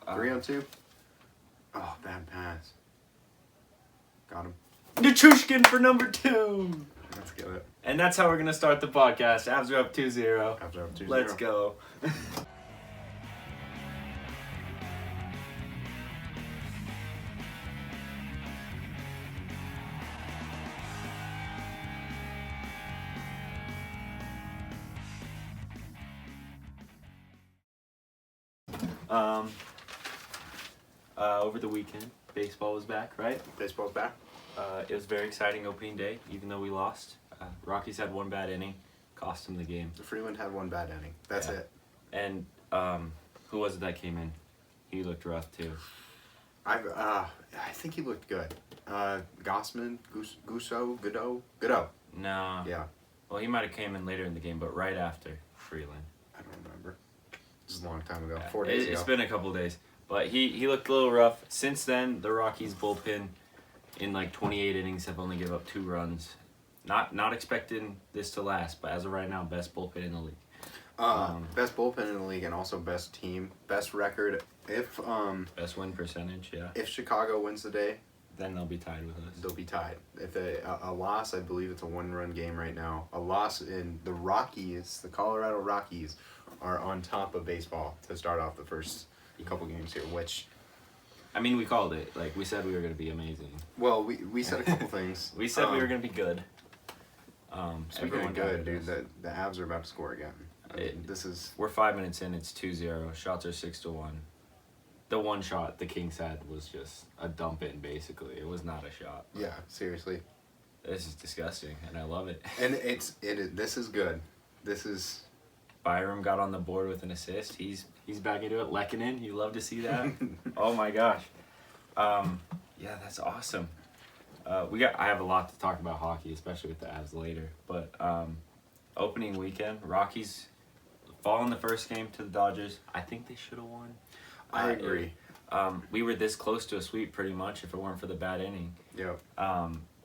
3-on-2. Oh, bad pass. Got him. Nichushkin for number 2. Let's get it. And that's how we're going to start the podcast. Avs are up 2-0. Avs are up 2-0. Let's go. Over the weekend, baseball was back, right? Baseball's back. It was very exciting opening day, even though we lost. Rockies had one bad inning, cost them the game. Freeland had one bad inning. That's it. And who was it that came in? He looked rough too. I think he looked good. Gossman, Godot. No. Yeah. Well, he might have came in later in the game, but right after Freeland. I don't remember. This is a long time ago. 4 days ago. It's been a couple days. But he looked a little rough. Since then, the Rockies bullpen in like 28 innings have only given up 2 runs. Not expecting this to last, but as of right now, best bullpen in the league. Best bullpen in the league and also best team, best record. If Best win percentage, yeah. if Chicago wins the day, Then they'll be tied with us. they'll be tied. If a loss, I believe it's a 1-run game right now. A loss in the Rockies, the Colorado Rockies, are on top of baseball to start off the first couple games here, which... I mean, we called it. Like, we said we were going to be amazing. Well, we said a couple things. We said we were going to be good. Speaking of good, dude, the Avs are about to score again. We're 5 minutes in. It's 2-0. Shots are 6-1. The one shot the Kings had was just a dump in, basically. It was not a shot. Yeah, seriously. This is disgusting, and I love it. And this is good. This is... Byram got on the board with an assist. He's back into it. Lehkonen, you love to see that. Oh my gosh. Yeah, that's awesome. I have a lot to talk about hockey, especially with the Avs later. But opening weekend, Rockies fall in the first game to the Dodgers. I think they should have won. I agree. We were this close to a sweep pretty much if it weren't for the bad inning. Yep.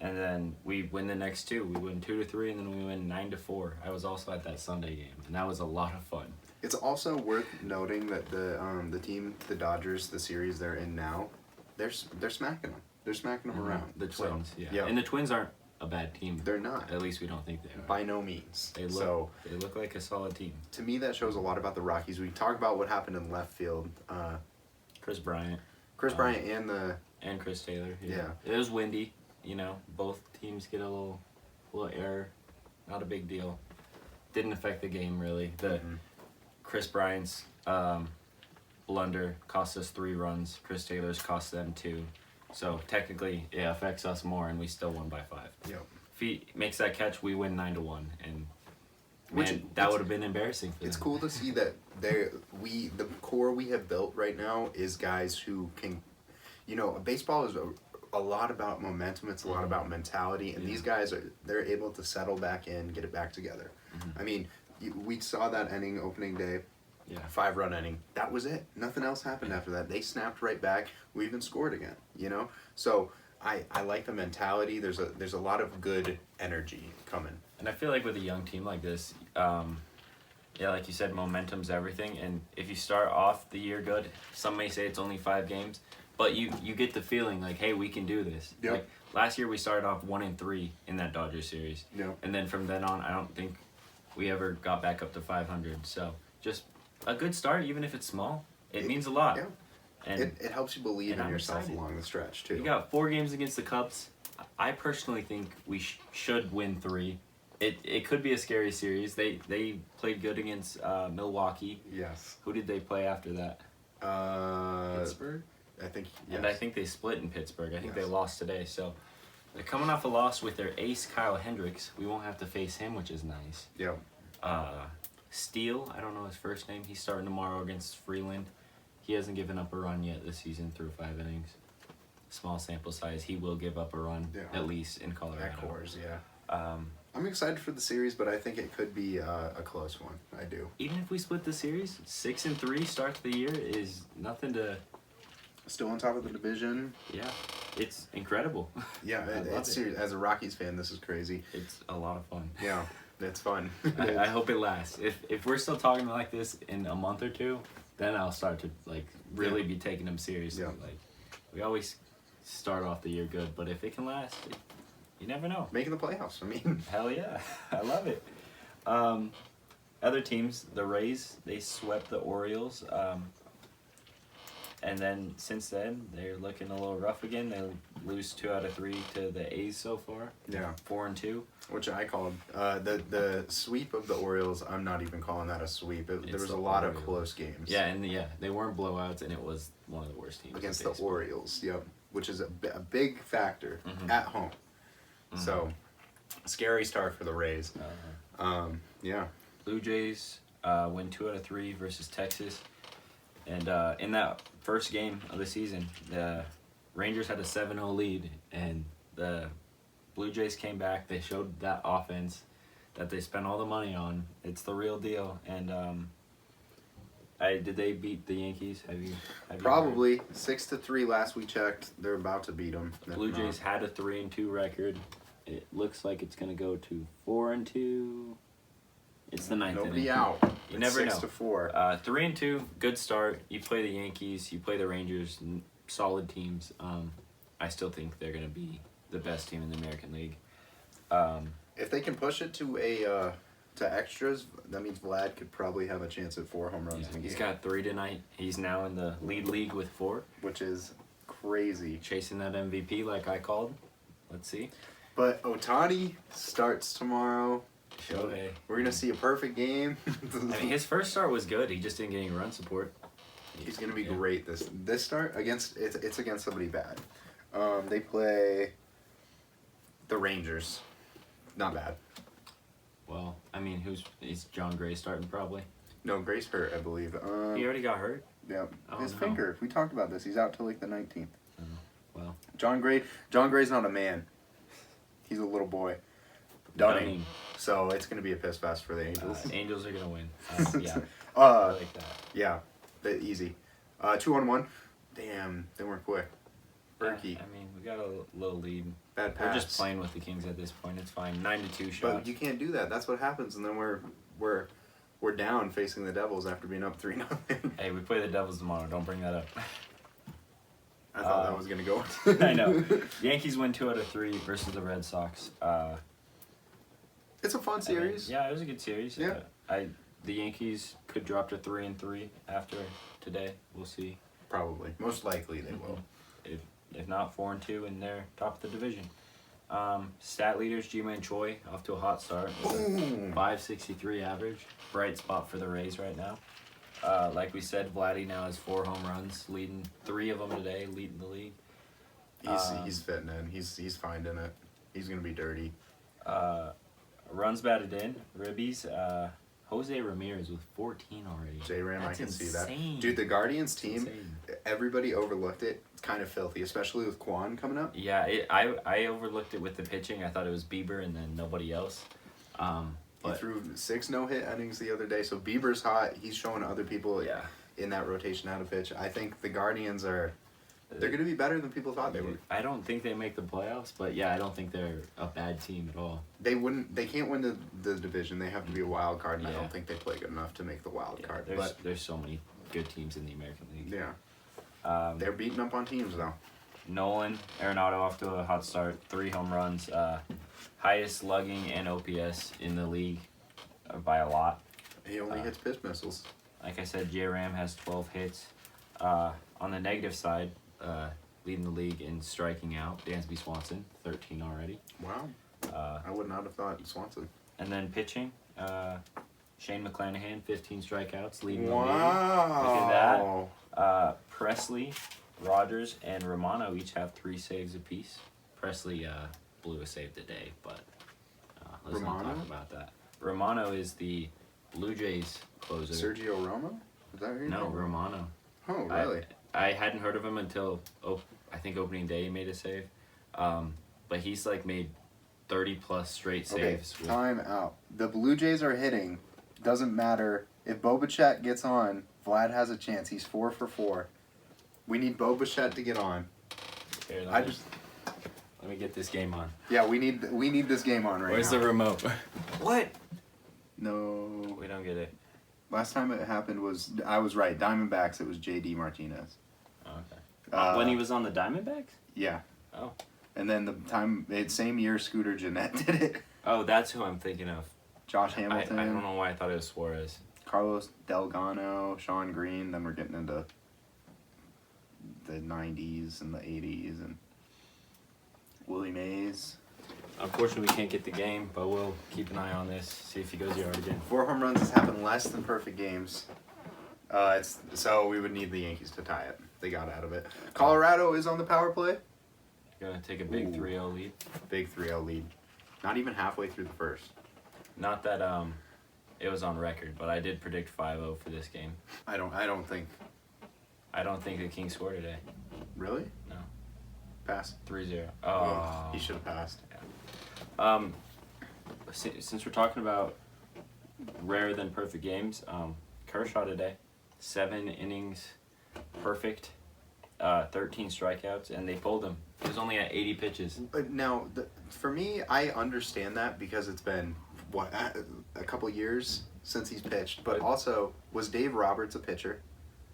And then we win the next 2. We win 2-3, and then we win 9-4. I was also at that Sunday game, and that was a lot of fun. It's also worth noting that the team, the Dodgers, the series they're in now, they're smacking them. They're smacking them around. The Twins, yeah. Yep. And the Twins aren't a bad team. They're not. At least we don't think they are. By no means. They look like a solid team. To me, that shows a lot about the Rockies. We talk about what happened in left field. Chris Bryant And Chris Taylor. Yeah. It was windy. Both teams get a little error. Not a big deal. Didn't affect the game really. Chris Bryant's blunder cost us 3 runs. Chris Taylor's cost them 2. So technically, it affects us more, and we still won by 5. Yep. If he makes that catch, we win 9-1, and that would have been embarrassing for them. It's cool to see that the core we have built right now is guys who can, baseball is a lot about momentum. It's a lot about mentality, and these guys they're able to settle back in, get it back together. I mean, we saw that inning opening day. Yeah. 5-run inning. That was it. Nothing else happened after that. They snapped right back. We even scored again. So I like the mentality. There's a lot of good energy coming. And I feel like with a young team like this, like you said, momentum's everything. And if you start off the year good, some may say it's only 5 games, but you get the feeling like, hey, we can do this. Yep. Like last year, we started off 1-3 in that Dodgers series. Yep. And then from then on, I don't think we ever got back up to 500. So just a good start, even if it's small, it means a lot. Yeah. And it helps you believe in yourself excited. Along the stretch too. You got 4 games against the Cubs. I personally think we should win 3. It could be a scary series. They played good against Milwaukee. Yes. Who did they play after that? Pittsburgh. I think. Yes. And I think they split in Pittsburgh. I think they lost today. So they're coming off a loss with their ace Kyle Hendricks. We won't have to face him, which is nice. Yeah. Steele, I don't know his first name. He's starting tomorrow against Freeland. He hasn't given up a run yet this season through 5 innings. Small sample size. He will give up a run at least in Colorado. At Coors, yeah. I'm excited for the series, but I think it could be a close one. I do. Even if we split the series, 6-3 start to the year is nothing to. Still on top of the division. Yeah, it's incredible. Yeah, it's serious. As a Rockies fan, this is crazy. It's a lot of fun. Yeah, it's fun. I hope it lasts. If we're still talking like this in a month or 2, then I'll start to really be taking them seriously. Yeah. Like we always start off the year good, but if it can last, you never know. Making the playoffs. I mean, Hell yeah, I love it. Other teams, the Rays, they swept the Orioles. And then since then, they're looking a little rough again. They lose 2 out of 3 to the A's so far. Yeah. 4-2. which I called the sweep of the Orioles. I'm not even calling that a sweep. There was the a lot of Orioles. close games. Yeah, and they weren't blowouts, and it was one of the worst teams against in the baseball. Orioles. Yep, which is a big factor at home. So, scary start for the Rays. Yeah. Blue Jays win 2 out of 3 versus Texas. And in that first game of the season, the Rangers had a 7-0 lead, and the Blue Jays came back. They showed that offense that they spent all the money on. It's the real deal. And did they beat the Yankees? Have you Probably 6-3 last we checked. They're about to beat them. Blue Jays had a 3-2 record. It looks like it's gonna go to 4-2. It's the 9th Nobody inning. out. You It's never know. 6-4. 3-2, good start. You play the Yankees, you play the Rangers, solid teams. I still think they're gonna be the best team in the American League. If they can push it to to extras, that means Vlad could probably have a chance at 4 home runs in a He's game, got 3 tonight. He's now in the lead league with 4, which is crazy. chasing that MVP like I called. Let's see. But Ohtani starts tomorrow. Shohei. We're gonna see a perfect game. I mean, his first start was good. He just didn't get any run support. He's gonna be great this start against it's against somebody bad. They play the Rangers. Not bad. Well, I mean, is John Gray starting probably? No, Grace hurt, I believe. He already got hurt. Yeah, Oh, his no. finger. We talked about this. He's out till like the 19th. Well, John Gray's not a man. He's a little boy. Dunning. So it's gonna be a piss fest for the Angels. Angels are gonna win. Yeah, I like that. Yeah, easy. 2-on-1. Damn, they weren't quick. Berkey. I mean, we got a little lead. Bad pass. We're just playing with the Kings at this point. It's fine. 9-2 shot. But you can't do that. That's what happens, and then we're down facing the Devils after being up 3-0. Hey, we play the Devils tomorrow. Don't bring that up. I thought that was gonna go. I know. Yankees win 2 out of 3 versus the Red Sox. It's a fun series. Yeah, it was a good series. Yeah. The Yankees could drop to 3-3 after today. We'll see. Probably. Most likely they will. If not 4-2, and they're top of the division. Stat leaders: Ji-Man Choi off to a hot start. Boom. 563 average. Bright spot for the Rays right now. Like we said, Vladdy now has 4 home runs, leading 3 of them today, leading the league. He's fitting in. He's finding it. He's gonna be dirty. Runs batted in, ribbies. Jose Ramirez with 14 already. J-Ram, I That's can see that. insane. Dude, the Guardians team, Insane. everybody overlooked it. It's kind of filthy, especially with Quan coming up. Yeah, I overlooked it with the pitching. I thought it was Bieber and then nobody else. He But threw 6 no-hit innings the other day, so Bieber's hot. He's showing other people yeah, in that rotation how to pitch. I think the Guardians they're going to be better than people thought they were. I don't think they make the playoffs, but yeah, I don't think they're a bad team at all. They can't win the division. They have to be a wild card, and I Yeah. don't think they play good enough to make the wild card. There's so many good teams in the American League. Yeah, they're beating up on teams though. Nolan Arenado off to a hot start, 3 home runs, highest slugging and OPS in the league by a lot. He only hits pitch missiles. Like I said, J-Ram has 12 hits. On the negative side, leading the league in striking out, Dansby Swanson, 13 already. Wow. I would not have thought Swanson. And then pitching, Shane McClanahan, 15 strikeouts, leading the league. Wow. Look at that. Presley, Rogers, and Romano each have 3 saves apiece. Presley blew a save today, but let's not Romano? talk about that. Romano is the Blue Jays closer. Sergio Romo? Is that your No, name? Romano. Oh, really? I hadn't heard of him until I think opening day he made a save, but he's like made 30+ straight Okay, saves. time out. The Blue Jays are hitting. Doesn't matter. If Bo Bichette gets on, Vlad has a chance. He's 4 for 4. We need Bo Bichette to get on. Here, I let me get this game on. Yeah, we need this game on right Where's now. the remote? What? No. We don't get it. Last time it happened was, I was right, Diamondbacks, it was J.D. Martinez. Oh, okay. When he was on the Diamondbacks? Yeah. Oh. And then same year Scooter Jeanette did it. Oh, that's who I'm thinking of. Josh Hamilton. I don't know why I thought it was Suarez. Carlos Delgado, Sean Green. Then we're getting into the 90s and the 80s. And Willie Mays. Unfortunately, we can't get the game, but we'll keep an eye on this, see if he goes yard again. 4 home runs has happened less than perfect games. So we would need the Yankees to tie it. They got out of it. Colorado is on the power play. Gonna take a big 3-0 lead. Big 3-0 lead. Not even halfway through the first. Not that it was on record, but I did predict 5-0 for this game. I don't think. I don't think the Kings score today. Really? No. Pass. 3-0. Oh, Oh. he should have passed. Since we're talking about rarer than perfect games, Kershaw today, 7 innings, perfect, 13 strikeouts, and they pulled him. He was only at 80 pitches. But now, for me, I understand that because it's been a couple years since he's pitched. But also, was Dave Roberts a pitcher?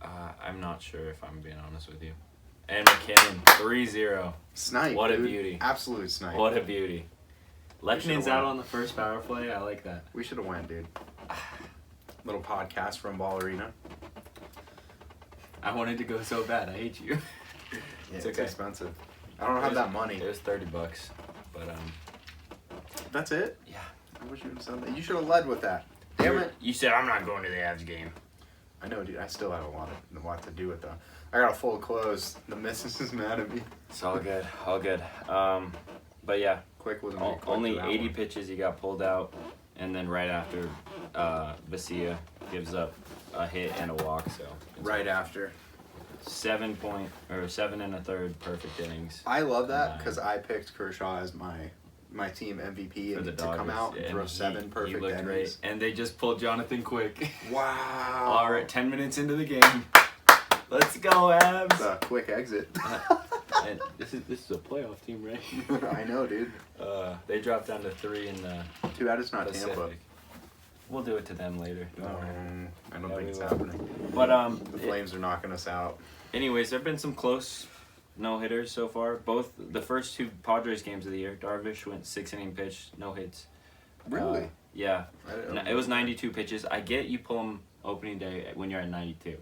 I'm not sure if I'm being honest with you. And McKinnon, 3-0. Snipe. What dude. a beauty. Absolute snipe. What a beauty. Lekkonen's out on the first power play. I like that. We should have went, dude. Little podcast from Ball Arena. I wanted to go so bad. I hate you. Yeah, It's it's okay. expensive. I don't have that money. It was $30, but That's it? yeah. I wish you would have said that. You should have led with that. Damn it. You said I'm not going to the Avs game. I know, dude. I still have a lot to do with that. I got a full close. The missus is mad at me. It's all good. All good. But yeah, Quick wasn't very quick only for that 80 one. pitches. He got pulled out, and then right after, Vesia gives up a hit and a walk. So it's Right after. 7 1/3 perfect innings. I love that because I picked Kershaw as my team MVP For and the to come Dodgers. out and Yeah, throw and 7 perfect he looked innings. great, and they just pulled Jonathan Quick. Wow. All right, 10 minutes into the game. Let's go, Avs. It's a quick exit. And this is a playoff team, right? I know, dude. They dropped down to 3 in the Too bad it's not Pacific. Tampa. We'll do it to them later. No, I don't Yeah, think we it's will. happening. But The Flames are knocking us out. anyways, there've been some close no hitters so far. Both the first 2 Padres games of the year. Darvish went 6-inning pitch, no hits. Really? Yeah, I didn't- it was 92 pitches. I get you pull them opening day when you're at 92,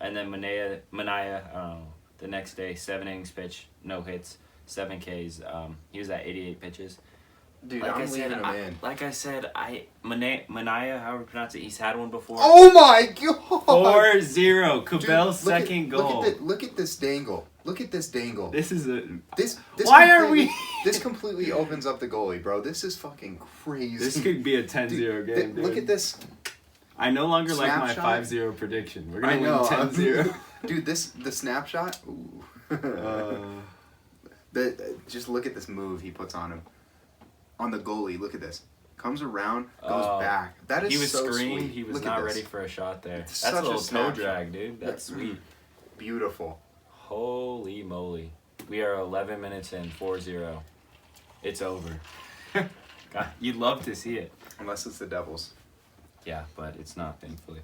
and then Manaea, I don't know, the next day 7 innings pitch, no hits, 7 Ks. He was at 88 pitches. Dude, Like I'm I said, leaving him in. Like I said, Manaea, however you pronounce it, he's had one before. Oh my god! 4-0. Dude, Cabell's look at- second goal. Look at this dangle. Look at this dangle. This is a. This Why are completely- we- This completely opens up the goalie, bro. This is fucking crazy. This could be a 10-0 Dude, game, dude. Look at this. I no longer like my Snapshot? 5-0 prediction. We're I gonna know. win 10-0. Dude, the snapshot. Ooh. Just look at this move he puts on him. On the goalie, look at this. Comes around, goes back. That is He was so screamed. sweet. He was Look not at this. ready for a shot there. It's That's such a a little toe snapshot. drag, dude. That's sweet. Beautiful. Holy moly. We are 11 minutes in, 4-0. It's over. God, you'd love to see it. Unless it's the Devils. Yeah, but it's not, thankfully.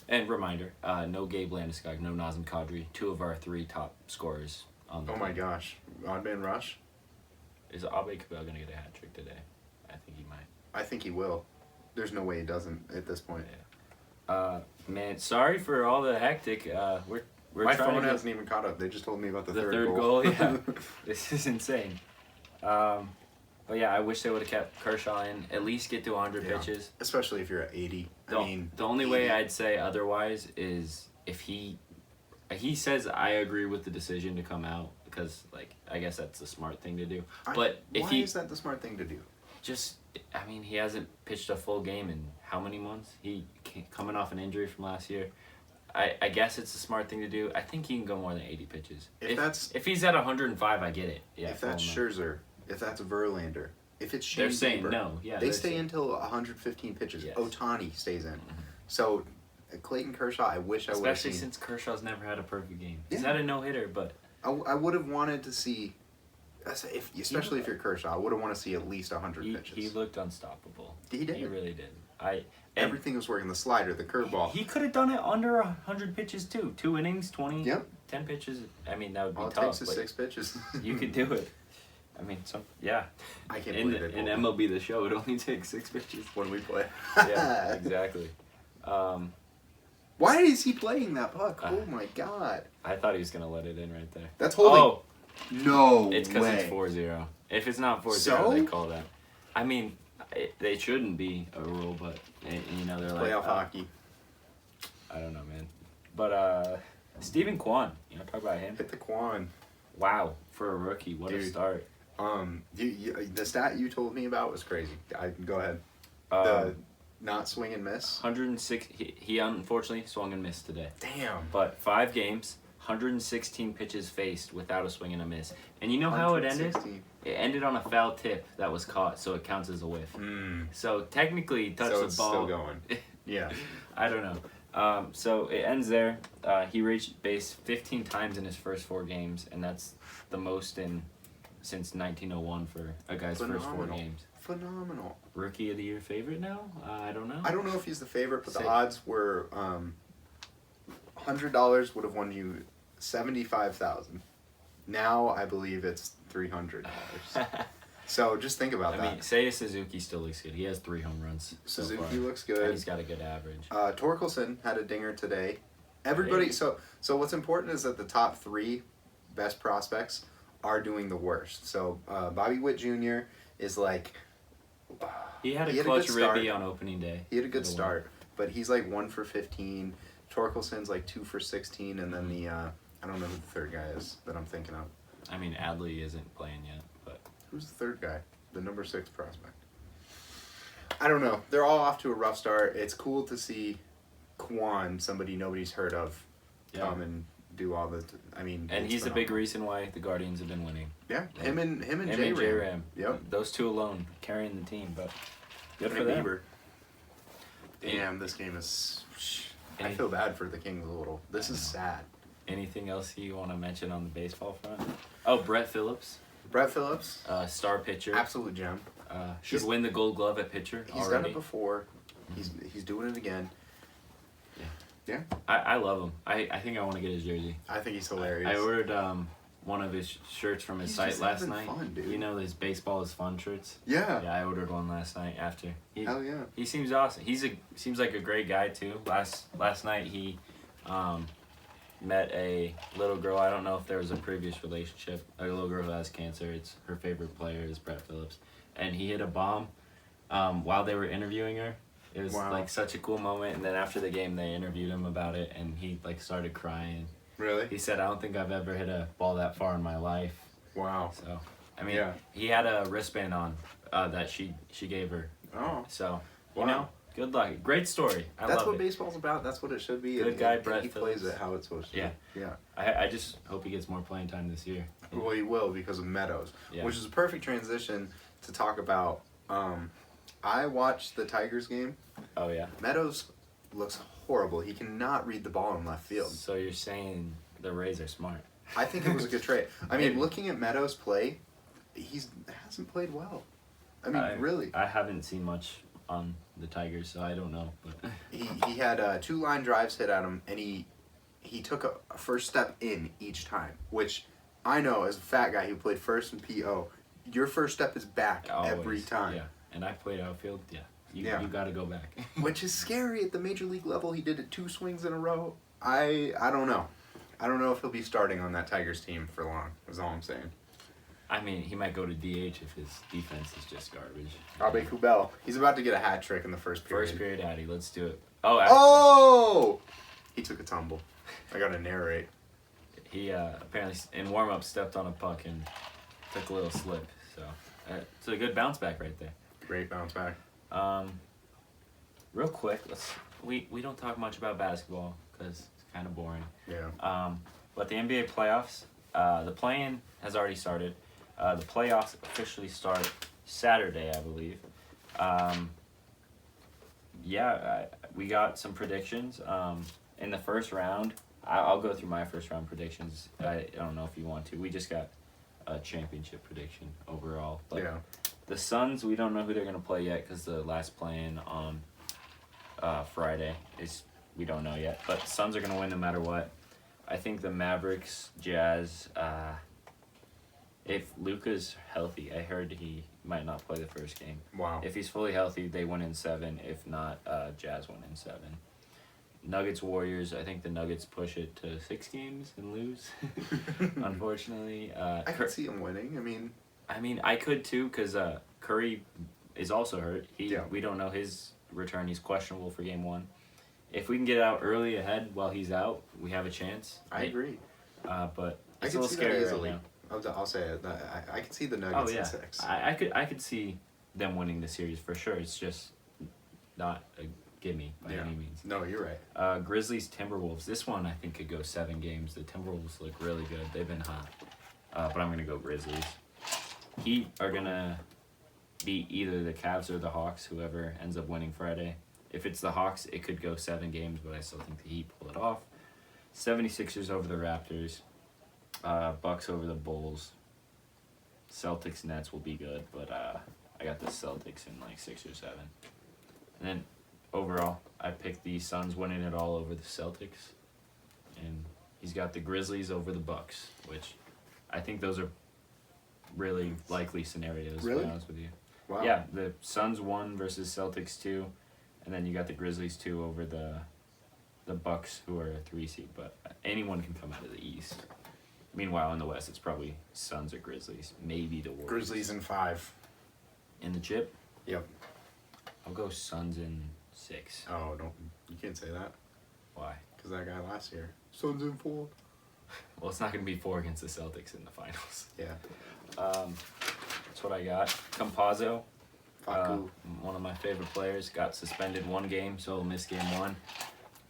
And reminder, no Gabe Landeskog, no Nazem Kadri, 2 of our 3 top scorers on the Oh my team. gosh. Odd man rush? Is Abe Cabell going to get a hat trick today? I think he might. I think he will. There's no way he doesn't at this point. Man, sorry for all the hectic. We're My trying phone to get hasn't even caught up. They just told me about the the third third goal. goal. Yeah, this is insane. But yeah, I wish they would have kept Kershaw in. At least get to 100 Yeah. pitches. Especially if you're at 80. The only 80. way I'd say otherwise is if he says I agree with the decision to come out because like I guess that's the smart thing to do. But if why he is that the smart thing to do? just I mean he hasn't pitched a full game in how many months? Coming off an injury from last year. I guess it's a smart thing to do. I think he can go more than 80 pitches. If he's at 105, I get it. Yeah. If that's full amount. Scherzer, if that's Verlander, if it's Shane They're saying Bieber, no. Yeah, they they're stay saying- until 115 pitches. Yes. Otani stays in. So Clayton Kershaw, I wish I would have Especially seen. since Kershaw's never had a perfect game. Yeah. He's had a no hitter, but I would have wanted to see, especially if you're Kershaw, I would have wanted to see at least 100 pitches. he looked unstoppable. He did. He really did. Everything was working. The slider, the curveball. He could have done it under 100 pitches too. 2 innings, 20, Yep. 10 pitches. I mean, that would be All it tough. takes is but 6 pitches. you could do it. I mean, yeah. I can't In believe it. in MLB The Show, it only takes 6 pitches. When we play. Yeah, exactly. Why is he playing that puck? Oh my god. I thought he was gonna let it in right there. That's holding. Oh, no it's because way. it's 4-0. If it's not 4-0, So? they call that. I mean, they shouldn't be a rule, but you know they're like Playoff hockey. I don't know, man. But Stephen Kwan, you know, talk about him. Hit the Quan. Wow, for a rookie, what a Dude. start. The stat you told me about was crazy. Go ahead. Um, The not swing and miss. 106. He unfortunately swung and missed today. Damn. But 5 games, 116 pitches faced without a swing and a miss. And you know how it ended? 116. It ended on a foul tip that was caught, so it counts as a whiff. So technically, he touched So the it's ball. still going. Yeah. I don't know. So it ends there. He reached base 15 times in his first 4 games, and that's the most since 1901 for a guy's first 4 Phenomenal. games. Phenomenal. Rookie of the Year favorite now? I don't know. I don't know if he's the favorite, but Say- the odds were $100 would have won you 75,000. Now I believe it's $300. So just think about I that. mean, Seiya Suzuki still looks good. He has 3 home runs. So Suzuki far. looks And good. he's got a good average. Torkelson had a dinger today. Everybody. Hey. So what's important is that the top 3 best prospects are doing the worst. So Bobby Witt Jr. is like. He had a good clutch start. ribby on opening day. He had a good for the start, but he's like 1 for 15. Torkelson's like 2 for 16, and then the I don't know who the third guy is that I'm thinking of. win. I mean, Adley isn't playing yet, but Who's the third guy? The number 6 prospect. I don't know. They're all off to a rough start. It's cool to see Quan, somebody nobody's heard of, yeah. come and do all the. I mean, And it's he's a big phenomenal. reason why the Guardians have been winning. Yeah, Yeah. him and Him and J-Ram. J-Ram. Yep. Those 2 alone carrying the team, but good for And them. Bieber. Damn, this game is. I Any- feel bad for the Kings a little. This I is know. sad. Anything else you want to mention on the baseball front? Oh, Brett Phillips, Brett Phillips, star pitcher. absolute gem. Should He's- win the Gold Glove at pitcher He's already. done it before. He's doing it again. I love him. I think I want to get his jersey. I think he's hilarious. I ordered one of his shirts from his He's site just last having night. fun, dude. You know his baseball is fun shirts. Yeah. Yeah, I ordered one last night after. Hell yeah. He seems awesome. Seems like a great guy too. Last night he met a little girl. I don't know if there was a previous relationship. A little girl who has cancer. It's her favorite player is Brett Phillips, and he hit a bomb while they were interviewing her. It was Wow. like such a cool moment. And then after the game, they interviewed him about it, and he like started crying. Really? He said, "I don't think I've ever hit a ball that far in my life." Wow. So, I mean, Yeah. he had a wristband on that she gave her. Oh. So, Wow. you know, good luck. Great story. I That's love what it. baseball's about. That's what it should be. Good and- guy, and Brett he plays Phillips. it how it's supposed to. Yeah. Yeah. I just hope he gets more playing time this year. Well, he will because of Meadows, Yeah. which is a perfect transition to talk about. I watched the Tigers game. Oh yeah. Meadows looks horrible. He cannot read the ball in left field. So you're saying the Rays are smart? I think it was a good trade. I mean, Maybe. looking at Meadows play, hasn't played well. I mean, really. I haven't seen much on the Tigers, so I don't know. But He had 2 line drives hit at him, and he took a first step in each time, which I know as a fat guy who played first in PO, your first step is back every always, time. Yeah. And I played outfield. Yeah. You got to go back. Which is scary at the major league level. He did it 2 swings in a row. I don't know. I don't know if he'll be starting on that Tigers team for long, is all I'm saying. I mean, he might go to DH if his defense is just garbage. Abe Kubel. He's about to get a hat trick in the first period. First period, Addy. Let's do it. Oh, Oh! He took a tumble. I gotta narrate. he apparently in warm-up stepped on a puck and took a little slip. So it's a good bounce back right there. Great bounce back. Real quick, we don't talk much about basketball because it's kind of boring. Yeah. But the NBA playoffs, the play-in has already started. The playoffs officially start Saturday, I believe. We got some predictions. In the first round, I'll go through my first round predictions. I don't know if you want to. We just got a championship prediction overall. But Yeah. the Suns, we don't know who they're going to play yet because the last play-in Friday. We don't know yet, but Suns are gonna win no matter what. I think the Mavericks, Jazz. If Luka's healthy, I heard he might not play the first game. Wow. If he's fully healthy, they win in 7. If not, Jazz win in 7. Nuggets, Warriors. I think the Nuggets push it to 6 games and lose. Unfortunately, I could see him winning. I mean, I could too, because Curry is also hurt. We don't know his return. He's questionable for game 1. If we can get out early ahead while he's out, we have a chance. I agree. But I it's can a little see scary that right easily. now. I'll say it. I could see the Nuggets in 6. I could see them winning the series for sure. It's just not a gimme by any means. No, you're right. Grizzlies, Timberwolves. This one I think could go 7 games. The Timberwolves look really good. They've been hot. But I'm going to go Grizzlies. Heat are going to beat either the Cavs or the Hawks, whoever ends up winning Friday. If it's the Hawks, it could go 7 games, but I still think the Heat pull it off. 76ers over the Raptors. Bucks over the Bulls. Celtics, Nets will be good, but I got the Celtics in like 6 or 7. And then overall, I picked the Suns winning it all over the Celtics. And he's got the Grizzlies over the Bucks, which I think those are really likely scenarios, Really? to be honest with you. Wow. Yeah, the Suns 1 versus Celtics 2, and then you got the Grizzlies 2 over the Bucks, who are a 3 seed, but anyone can come out of the East. Meanwhile, in the West, it's probably Suns or Grizzlies, maybe the Warriors. Grizzlies in 5. In the chip, Yep. I'll go Suns in 6. Oh, you can't say that. Why? Because that guy last year. Suns in 4. Well, it's not going to be 4 against the Celtics in the finals. Yeah. That's what I got. Campazzo, Facu. one of my favorite players, got suspended 1 game, so he'll miss game 1.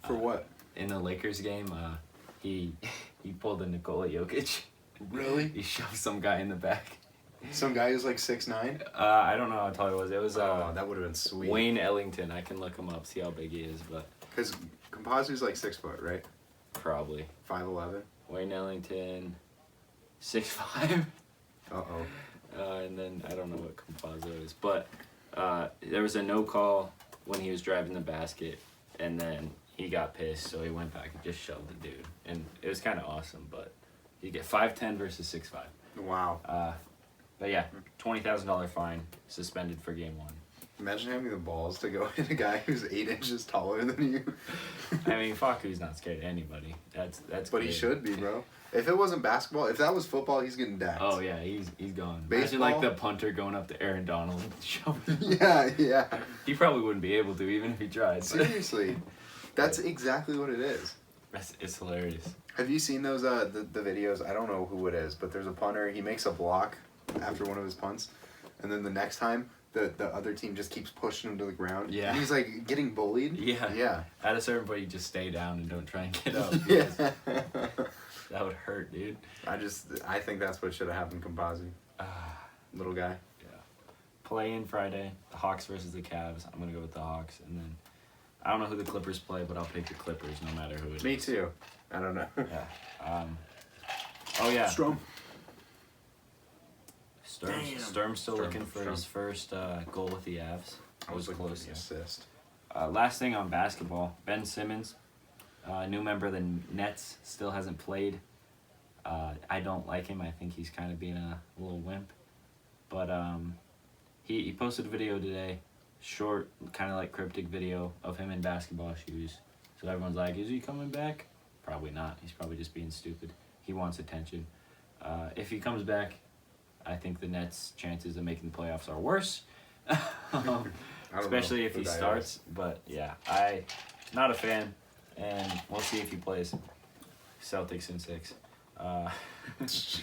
For what? In the Lakers game, he pulled a Nikola Jokic. Really? He shoved some guy in the back. Some guy who's like 6'9"? I don't know how tall he was. It was that would have been sweet. Wayne Ellington. I can look him up, see how big he is, but Because Compazzo's like 6 foot, right? probably. 5'11". Wayne Ellington, 6'5". Uh-oh. And then I don't know what Campazzo is, but there was a no call when he was driving the basket, and then he got pissed, so he went back and just shoved the dude, and it was kind of awesome. But you get 5'10" versus 6'5". Wow. But yeah, $20,000 fine, suspended for game 1. Imagine having the balls to go hit a guy who's 8 inches taller than you. I mean, Faku's not scared of anybody. That's. But he should be, bro. If it wasn't basketball, if that was football, he's getting dacked. Oh yeah, he's gone. Baseball? Imagine like the punter going up to Aaron Donald and shoving him. Yeah. He probably wouldn't be able to even if he tried. But Seriously. That's exactly what it is. it's hilarious. Have you seen those the videos? I don't know who it is, but there's a punter. He makes a block after one of his punts, and then the next time the other team just keeps pushing him to the ground. Yeah. And he's like getting bullied. Yeah. Yeah. At a certain point, you just stay down and don't try and get up. Yeah. That would hurt, dude. I think that's what should have happened, Compazzi. Little guy. Yeah. Play in Friday, the Hawks versus the Cavs. I'm gonna go with the Hawks, and then I don't know who the Clippers play, but I'll pick the Clippers no matter who it is. Me too. I don't know. Yeah. Oh yeah. Sturm's still looking for his first goal with the Avs. I was looking for close. the assist. Last thing on basketball, Ben Simmons, new member of the Nets, still hasn't played. I don't like him. I think he's kind of being a little wimp. But he posted a video today, short, kind of like cryptic video of him in basketball shoes. So everyone's like, is he coming back? Probably not. He's probably just being stupid. He wants attention. If he comes back, I think the Nets' chances of making the playoffs are worse. Especially if he starts. But yeah, I'm not a fan, and we'll see if he plays. Celtics in 6. Let's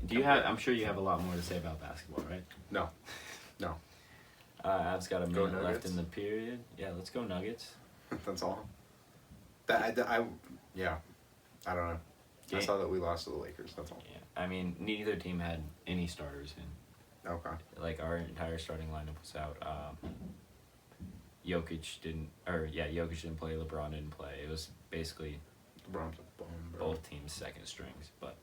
see. I'm sure you have a lot more to say about basketball, right? No. Avs got a minute left Nuggets. in the period. Yeah, let's go Nuggets. That's all. I don't know. I saw that we lost to the Lakers. That's all. Yeah, I mean, neither team had any starters in. Okay. Like our entire starting lineup was out. Jokic didn't play. LeBron didn't play. It was basically LeBron's a bum, bro. both teams' second strings, but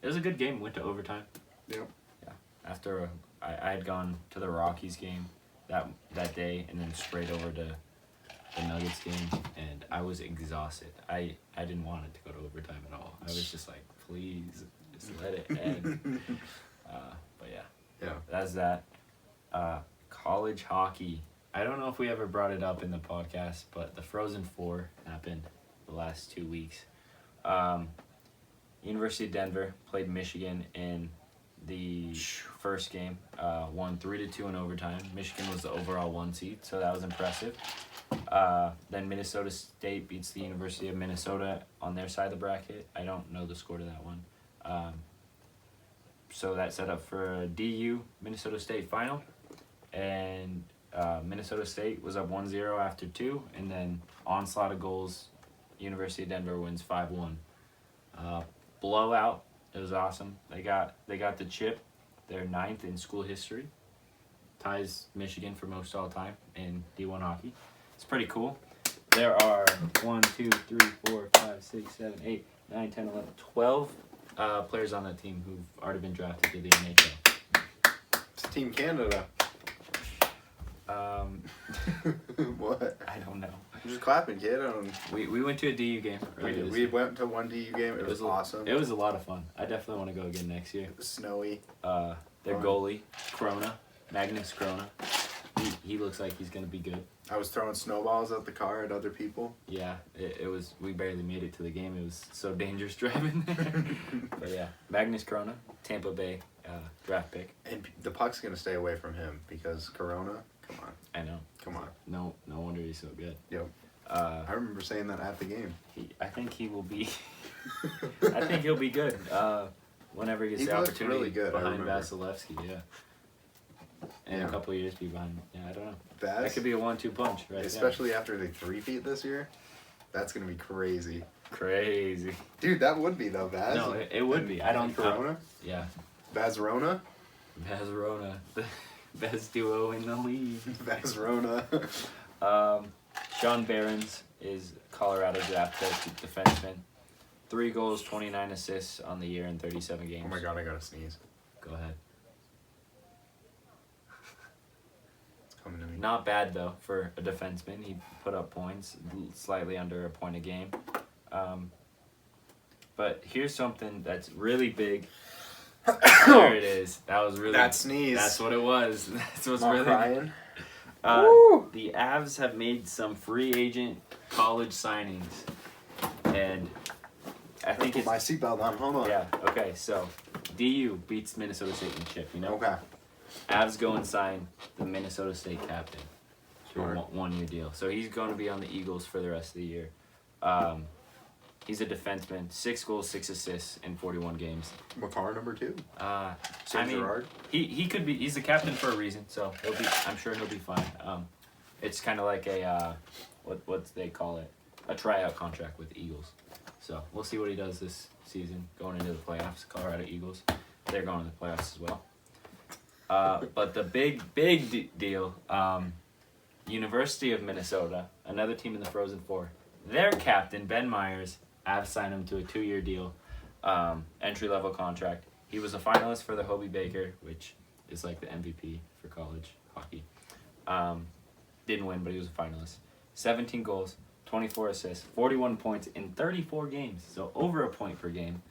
it was a good game. Went to overtime. Yep. Yeah. After I had gone to the Rockies game, that day, and then straight over to the Nuggets game, and I was exhausted. I didn't want it to go to overtime at all. I was just like, please, just let it end. But yeah, that's that. College hockey. I don't know if we ever brought it up in the podcast, but the Frozen Four happened the last 2 weeks. University of Denver played Michigan in the first game, won 3-2 in overtime. Michigan was the overall 1 seed, so that was impressive. Then Minnesota State beats the University of Minnesota on their side of the bracket. I don't know the score to that one. So that set up for a DU Minnesota State final, and Minnesota State was up 1-0 after 2, and then onslaught of goals. University of Denver wins 5-1. Blowout. It was awesome. They got the chip. They're 9th in school history. Ties Michigan for most all time in D1 hockey. It's pretty cool. There are 1, 2, 3, 4, 5, 6, 7, 8, 9, 10, 11, 12 players on that team who've already been drafted to the NHL. It's Team Canada. What? I don't know. I'm just clapping, kid. We went to a DU game. We went to one DU game. It was awesome. It was a lot of fun. I definitely want to go again next year. It was snowy. Their goalie, Magnus Corona. He looks like he's gonna be good. I was throwing snowballs at the car at other people. Yeah, it was. We barely made it to the game. It was so dangerous driving there. But yeah, Magnus Corona, Tampa Bay draft pick. And the puck's gonna stay away from him because Corona. Come on. I know. Come on. No wonder he's so good. Yep. I remember saying that at the game. I think he will be. I think he'll be good. Whenever he gets the opportunity really good, behind Vasilevsky, yeah. And a couple of years behind. Yeah, I don't know. That could be a 1-2 punch, right? Especially after they 3-peat this year. That's gonna be crazy. Crazy. Dude, that would be though, Vaz. No, it would be. I don't. Corona. Yeah. Vazrona. Vazrona. Best duo in the league. Vazrona. Sean Behrens is Colorado draft pick defenseman. 3 goals, 29 assists on the year in 37 games. Oh my god, I gotta sneeze. Go ahead. It's coming to me. Not bad though for a defenseman. He put up points, slightly under a point a game. But here's something that's really big. There it is. That was really. That sneeze. That's what it was. That's what's really. Crying. The Avs have made some free agent college signings, and I think it's my seatbelt on. Hold on. Yeah. Okay. So, DU beats Minnesota State in chip. You know. Okay. Avs go and sign the Minnesota State captain to a Smart. 1-year deal. So he's going to be on the Eagles for the rest of the year. He's a defenseman. 6 goals, 6 assists in 41 games. Makar number 2. Gerard. He could be. He's the captain for a reason. So he'll be. I'm sure he'll be fine. It's kind of like a what they call it, a tryout contract with the Eagles. So we'll see what he does this season going into the playoffs. Colorado Eagles, they're going to the playoffs as well. But the big deal, University of Minnesota, another team in the Frozen Four. Their captain Ben Myers. Avs signed him to a 2-year deal, entry-level contract. He was a finalist for the Hobie Baker, which is like the MVP for college hockey. Didn't win, but he was a finalist. 17 goals, 24 assists, 41 points in 34 games. So over a point per game.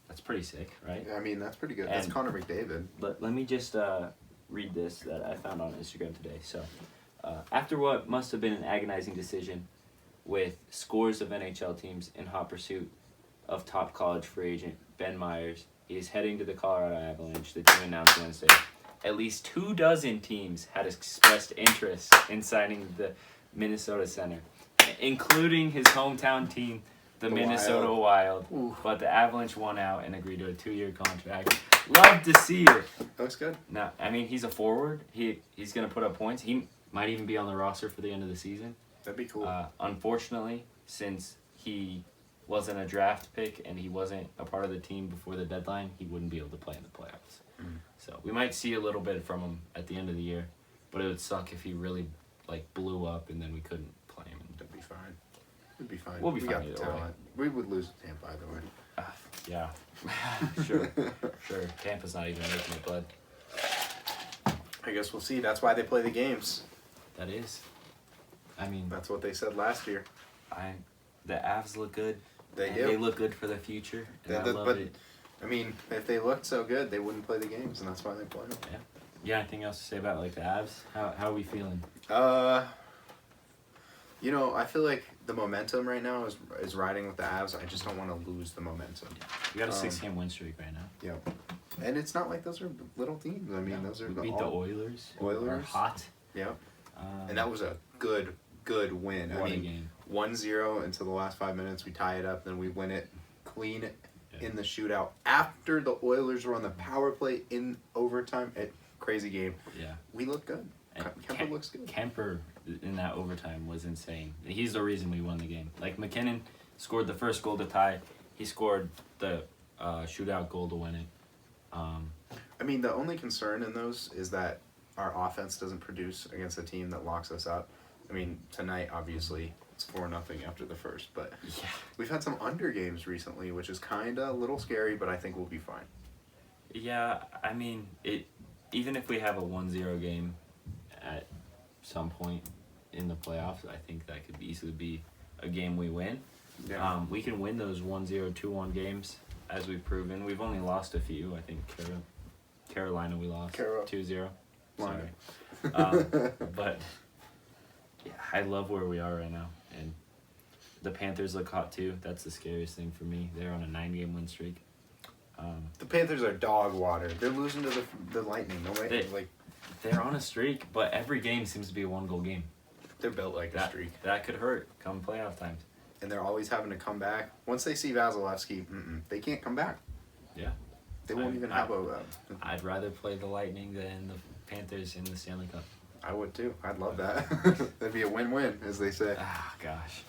That's pretty sick, right? I mean, that's pretty good. That's Connor McDavid. Let me just read this that I found on Instagram today. So after what must have been an agonizing decision, with scores of NHL teams in hot pursuit of top college free agent Ben Myers, he is heading to the Colorado Avalanche. The team announced Wednesday. At least 24 teams had expressed interest in signing the Minnesota center, including his hometown team, the Minnesota Wild. But the Avalanche won out and agreed to a 2-year contract. Love to see it. Looks good. Now, I mean, he's a forward. He's going to put up points. He might even be on the roster for the end of the season. That'd be cool. Unfortunately, since he wasn't a draft pick and he wasn't a part of the team before the deadline, he wouldn't be able to play in the playoffs. So we might see a little bit from him at the end of the year, but it would suck if he really blew up and then we couldn't play him. That'd be fine. It'd be fine. We'll be we fine got the either way. talent. We would lose to Tampa either way. Yeah, sure. Tampa's not even making it, bud. I guess we'll see. That's why they play the games. That is. I mean, That's what they said last year. the Avs look good. They and do. They look good for the future. And I love but it. I mean, if they looked so good, they wouldn't play the games, and that's why they play them. Yeah. You got anything else to say about like the Avs? How are we feeling? You know, I feel like the momentum right now is riding with the Avs. I just don't want to lose the momentum. We got a 6-game win streak right now. Yep. And it's not like those are little teams. I mean, those are we beat the Oilers. Oilers. Are hot. Yep. And that was a good win. What I mean, a game. 1-0 until the last 5 minutes. We tie it up, then we win it clean in the shootout. After the Oilers were on the power play in overtime, crazy game. Yeah. We look good. And Kemper looks good. Kemper in that overtime was insane. He's the reason we won the game. Like McKinnon scored the first goal to tie. He scored the shootout goal to win it. I mean, the only concern in those is that our offense doesn't produce against a team that locks us up. I mean, tonight, obviously, it's 4-0 after the first, but Yeah. we've had some under games recently, which is kind of a little scary, but I think we'll be fine. Yeah, I mean, even if we have a 1-0 game at some point in the playoffs, I think that could easily be a game we win. Yeah. We can win those 1-0, 2-1 games, as we've proven. We've only lost a few. I think Carolina we lost 2-0. Sorry. But yeah, I love where we are right now. And the Panthers look hot too. That's the scariest thing for me. They're on a 9-game win streak. The Panthers are dog water. They're losing to the Lightning. No way. They're on a streak, but every game seems to be a 1-goal game. They're built like a streak. That could hurt come playoff times. And they're always having to come back. Once they see Vasilevsky, they can't come back. Yeah. They won't even have a... I'd rather play the Lightning than the Panthers in the Stanley Cup. I would too. I'd love that. That'd be a win-win, as they say. Ah, gosh.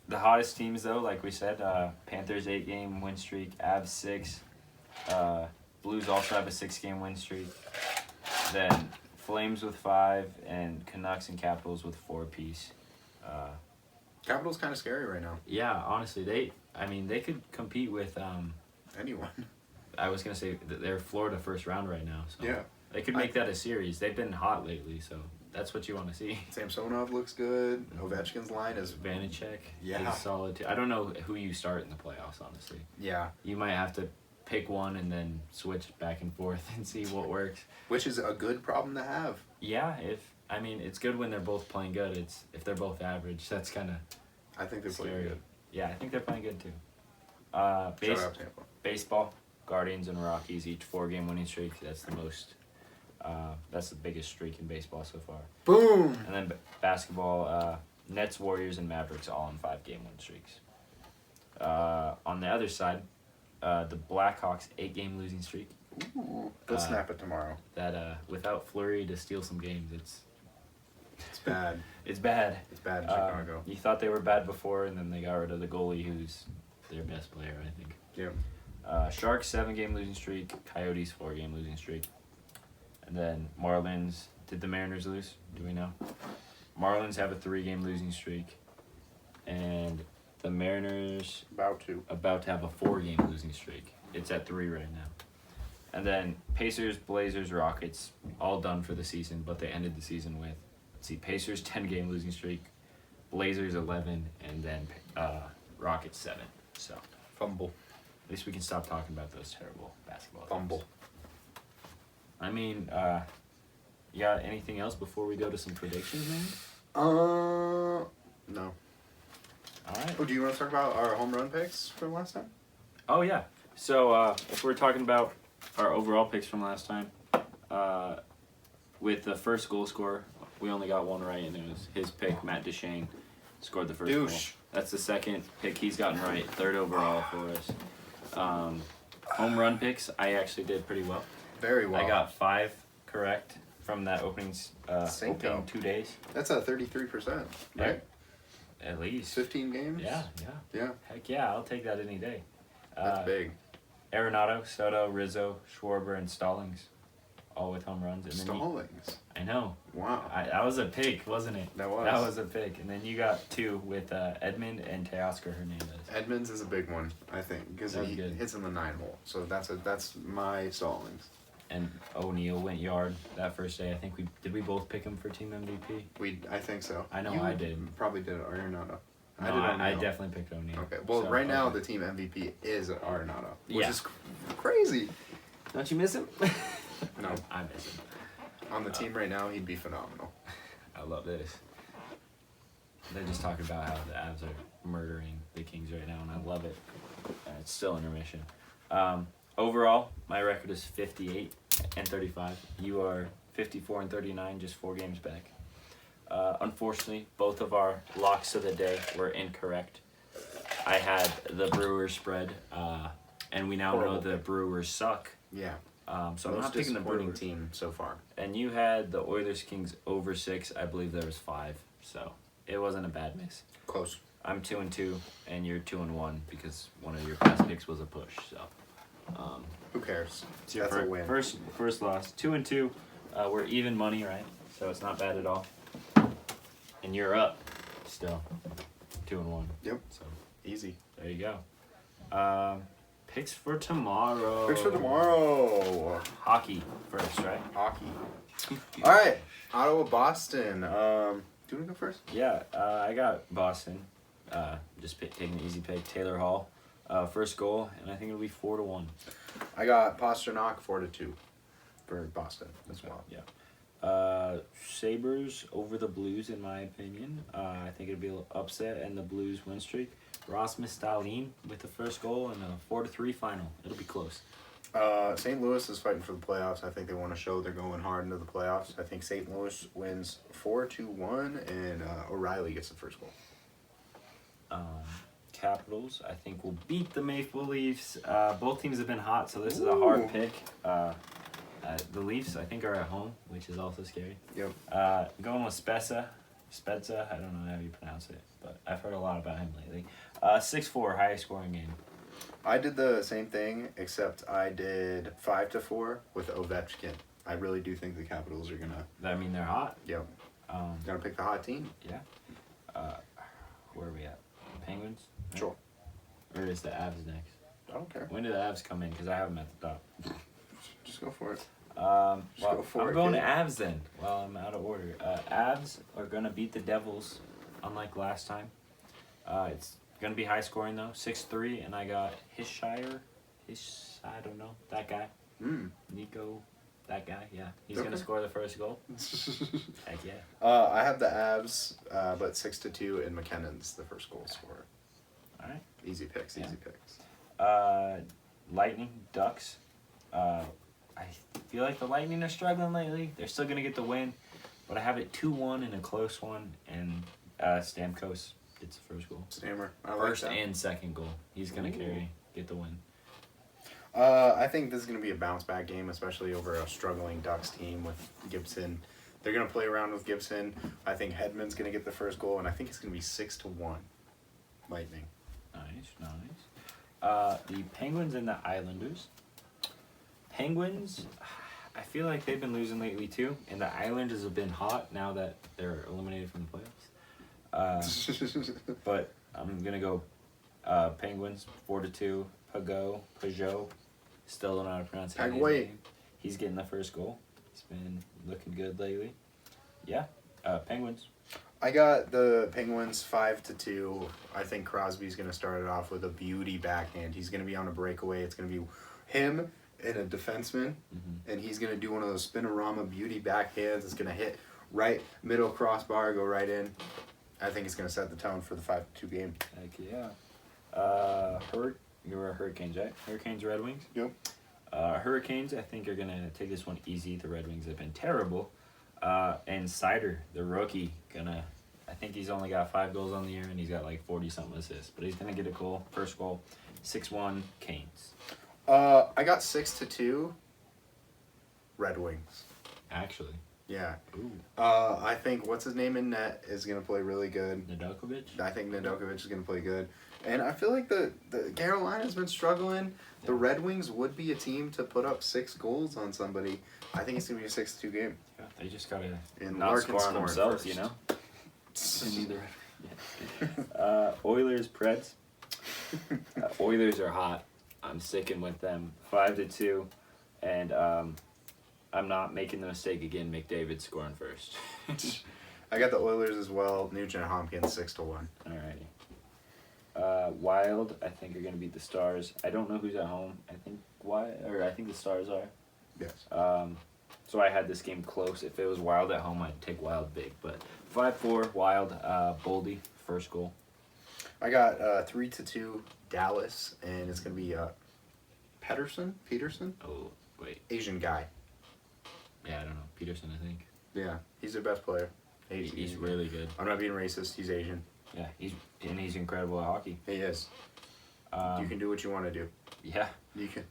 The hottest teams, though, like we said, Panthers 8-game win streak, Avs 6. Blues also have a 6-game win streak. Then Flames with 5, and Canucks and Capitals with 4 apiece. Capital's kind of scary right now. Yeah, honestly, they could compete with. Anyone. I was gonna say they're Florida first round right now, so Yeah. they could make that a series. They've been hot lately, so that's what you want to see. Samsonov looks good. Ovechkin's line is... Vanacek Yeah. is solid too. I don't know who you start in the playoffs, honestly. Yeah. You might have to pick one and then switch back and forth and see what works. Which is a good problem to have. Yeah, it's good when they're both playing good. It's if they're both average, that's kind of I think they're playing scary. good. Yeah, I think they're playing good too. Shout out Tampa. Baseball, Guardians and Rockies, each 4-game winning streak. That's the most. That's the biggest streak in baseball so far. Boom! And then basketball, Nets, Warriors, and Mavericks all on 5-game win streaks. On the other side, the Blackhawks 8-game losing streak. Ooh, they'll snap it tomorrow. That without Fleury to steal some games, it's bad. It's bad. It's bad in Chicago. You thought they were bad before, and then they got rid of the goalie, who's their best player, I think. Yeah. Sharks 7-game losing streak. Coyotes 4-game losing streak. And then Marlins. Did the Mariners lose? Do we know? Marlins have a 3-game losing streak, and the Mariners About to have a 4-game losing streak. It's at 3 right now. And then Pacers, Blazers, Rockets, all done for the season, but they ended the season with, Pacers 10-game losing streak, Blazers 11, and then Rockets 7. So Fumble. at least we can stop talking about those terrible basketball teams. Fumble. I mean, you got anything else before we go to some predictions, man? No. All right. Oh, do you want to talk about our home run picks from last time? Oh, yeah. So if we're talking about our overall picks from last time, with the first goal scorer, we only got one right, and it was his pick, Matt Duchene, scored the first goal. That's the second pick he's gotten right, third overall for us. Home run picks, I actually did pretty well. Very well. I got 5 correct from that opening Cinco. 2 days. That's a 33%, right? At least. 15 games? Yeah. Heck yeah, I'll take that any day. That's big. Arenado, Soto, Rizzo, Schwarber, and Stallings, all with home runs. And then Stallings. I know. Wow. That was a pick, wasn't it? That was. That was a pick. And then you got 2 with Edmund and Teoscar Hernandez. Edmonds is a big one, I think, because he hits in the 9 hole. So that's my Stallings. and O'Neal went yard that first day. I think we both pick him for team MVP? I think so. I know You I did. Probably did Arenado. No, I definitely picked O'Neal. Okay. Well, So, right now okay. the team MVP is Arenado, which Yeah. is crazy. Don't you miss him? No. I miss him. On the team right now, he'd be phenomenal. I love this. They're just talking about how the Avs are murdering the Kings right now, and I love it. It's still intermission. Overall, my record is 58-35. You are 54-39, just 4 games back. Unfortunately, both of our locks of the day were incorrect. I had the Brewers spread, and we now know the Brewers suck. Yeah. So I'm not picking the Brewers team so far. And you had the Oilers Kings over 6. I believe there was 5. So it wasn't a bad miss. Close. I'm 2-2, and you're 2-1 because one of your past picks was a push. So Who cares? it's your That's a win. First loss. 2-2. We're even money, right? So it's not bad at all. And you're up still. 2-1. Yep. So Easy. there you go. Picks for tomorrow. Picks for tomorrow. Hockey first, right? Hockey. All right. Ottawa, Boston. Do you want to go first? Yeah, I got Boston. Just taking the easy pick. Taylor Hall, first goal, and I think it'll be 4-1. I got Pasternak 4-2 for Boston as well. Yeah. Sabres over the Blues, in my opinion. I think it'll be an upset and the Blues win streak. Rasmus Dahlin with the first goal and a 4-3 final. It'll be close. St. Louis is fighting for the playoffs. I think they want to show they're going hard into the playoffs. I think St. Louis wins 4-1, and O'Reilly gets the first goal. Capitals, I think, will beat the Maple Leafs. Both teams have been hot, so this is a hard pick. The Leafs, I think, are at home, which is also scary. Yep. Going with Spezza, I don't know how you pronounce it, but I've heard a lot about him lately. 6-4, highest scoring game. I did the same thing, except I did 5-4 with Ovechkin. I really do think the Capitals are gonna. I mean, they're hot. Yep. Gotta pick the hot team. Yeah. Where are we at? Penguins? Sure. Or is the Avs next? I don't care. When do the Avs come in? Because I have them at the top. Just go for it. Well, go for I'm it, going kid. to Avs then. Well, I'm out of order. Avs are going to beat the Devils, unlike last time. It's going to be high scoring, though. 6-3, and I got Hisshire. I don't know. That guy. Nico. That guy, yeah. He's going to score the first goal. Heck yeah. I have the Avs, but 6-2, and McKinnon's the first goal scorer. All right. Easy picks. Yeah. Easy picks. Lightning, Ducks. I feel like the Lightning are struggling lately. They're still going to get the win, but I have it 2-1 in a close one, and Stamkos gets the first goal. Stammer. I like First that. and second goal. He's going to get the win. I think this is going to be a bounce back game, especially over a struggling Ducks team with Gibson. They're going to play around with Gibson. I think Hedman's going to get the first goal, and I think it's going to be 6-1. Lightning. Nice. The Penguins and the Islanders. Penguins, I feel like they've been losing lately too, and the Islanders have been hot now that they're eliminated from the playoffs. But I'm going to go Penguins 4-2. Peugeot, still don't know how to pronounce his name. He's getting the first goal. He's been looking good lately. Yeah, Penguins. I got the Penguins 5-2. I think Crosby's going to start it off with a beauty backhand. He's going to be on a breakaway. It's going to be him and a defenseman, and he's going to do one of those spinorama beauty backhands. It's going to hit right middle crossbar, go right in. I think it's going to set the tone for the 5-2 game. Heck yeah. You're Hurricanes, right? Hurricanes, Red Wings? Yep. Hurricanes, I think, are going to take this one easy. The Red Wings have been terrible. And Sider, the rookie, I think he's only got 5 goals on the year, and he's got like 40-something assists. But he's going to get a goal, first goal, 6-1, Canes. I got 6-2, Red Wings. Actually. Yeah. Ooh. I think what's his name in net is going to play really good. Nedeljkovic? I think Nedeljkovic is going to play good. And I feel like the Carolina's been struggling. The Red Wings would be a team to put up 6 goals on somebody. I think it's going to be a 6-2 game. Yeah, they just got to And not Larkin score on scoring themselves, first. you know? Oilers, Preds. Oilers are hot. I'm sticking with them. 5-2. And I'm not making the mistake again. McDavid scoring first. I got the Oilers as well. Nugent Hopkins 6-1. Alrighty. Wild, I think are gonna beat the Stars. I don't know who's at home. I think the Stars are. Yes. So I had this game close. If it was Wild at home, I'd take Wild big. But 5-4 Wild. Boldy first goal. I got 3-2 Dallas, and it's gonna be Peterson, Oh wait, Asian guy. yeah, I don't know. Peterson, I think. Yeah, he's their best player. He's really good. I'm not being racist. He's Asian. Yeah, he's incredible at hockey. He is. You can do what you want to do. Yeah. You can.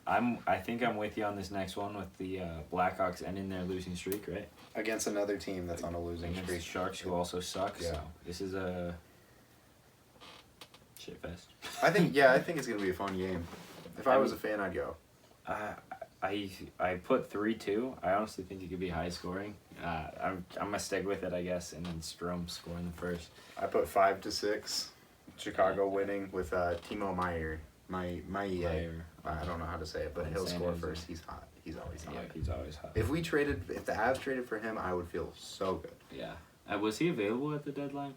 I think I'm with you on this next one with the Blackhawks ending their losing streak, right? Against another team that's on a losing Against streak. the Sharks, who also suck. Yeah. So this is a shit fest. I think it's gonna be a fun game. If I was a fan, I'd go. I put 3-2. I honestly think it could be high scoring. I'm gonna stick with it, I guess, and then Strome scoring the first. I put 5-6. Chicago winning with Timo Meyer. Meyer. I don't know how to say it, but he'll score first. He's hot. He's always hot. Yeah, he's always hot. If the Avs traded for him, I would feel so good. Yeah. Was he available at the deadline?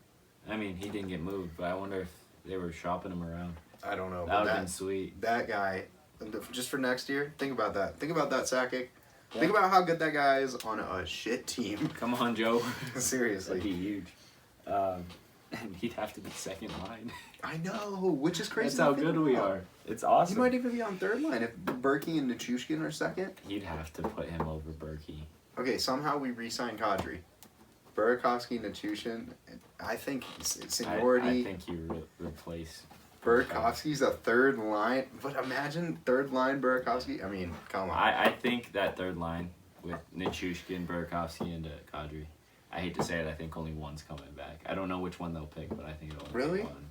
I mean, he didn't get moved, but I wonder if they were shopping him around. I don't know. That would have been sweet. That guy, just for next year, think about that. Think about that, Sakic. Yeah. Think about how good that guy is on a shit team. Come on, Joe. Seriously. That'd be huge. And he'd have to be second line. I know, which is crazy. That's how good we are. It's awesome. He might even be on third line if Berkey and Nichushkin are second. You'd have to put him over Berkey. Okay, somehow we re-sign Kadri. Burakovsky, Nichushkin, I think seniority. I think you replace... Burakovsky's a third line, but imagine third line Burakovsky. I mean, come on. I think that third line with Nichushkin, Burakovsky, and Kadri. I hate to say it, I think only one's coming back. I don't know which one they'll pick, but I think it'll only be one.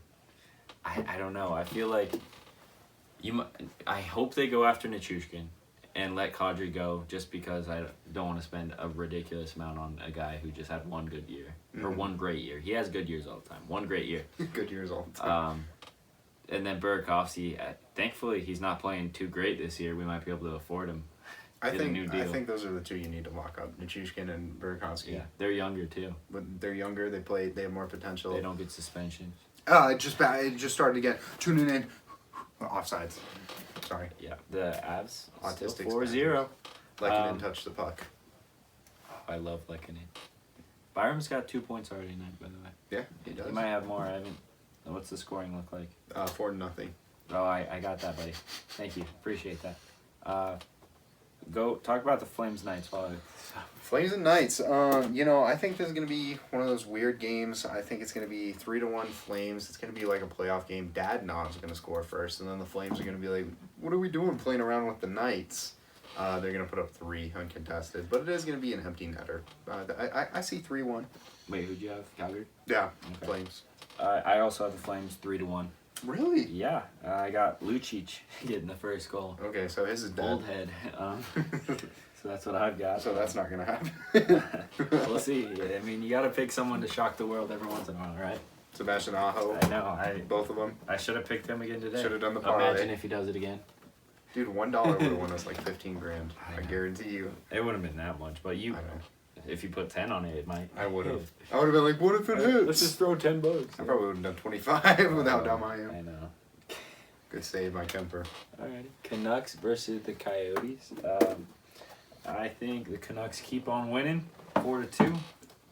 I don't know. I feel like I hope they go after Nichushkin and let Kadri go, just because I don't want to spend a ridiculous amount on a guy who just had one good year or one great year. He has good years all the time. One great year. Good years all the time. And then Burakovsky, thankfully he's not playing too great this year. We might be able to afford him. I think those are the two you need to lock up, Nichushkin and Burakovsky. Yeah, they're younger too. But they're younger. They have more potential. They don't get suspensions. It just started again. Tuning in. Offsides. Sorry. Yeah, the Avs. Autistic. 4-0. Lehkonen touched the puck. I love Lehkonen. Byram's got 2 points already tonight, by the way. Yeah, he does. He might have more. I haven't. What's the scoring look like? 4-0. Oh, I got that, buddy. Thank you. Appreciate that. Go talk about the Flames Knights while Flames and Knights. I think this is gonna be one of those weird games. I think it's gonna be 3-1 Flames. It's gonna be like a playoff game. Dadnob's gonna score first, and then the Flames are gonna be like, "What are we doing playing around with the Knights?" They're gonna put up 3 uncontested, but it is gonna be an empty netter. I see 3-1. Wait, who'd you have? Calgary? Yeah, okay. Flames. I also have the Flames 3-1. Really? Yeah, I got Lucic getting the first goal. Okay, so his is dead. Old head. So that's what I've got. So that's not gonna happen. We'll see. I mean, you gotta pick someone to shock the world every once in a while, right? Sebastian Aho. I know. Both of them. I should have picked him again today. Should have done the parlay. Imagine if he does it again. Dude, $1 would have won us like 15 grand. I guarantee you. It wouldn't have been that much, but I know. if you put 10 on it, it might. I would have. I would have been like, what if it hits? Let's just throw $10. I probably would have done 25 without Dalmayu. I know. Good save by Kemper. Alrighty. Canucks versus the Coyotes. I think the Canucks keep on winning, 4-2.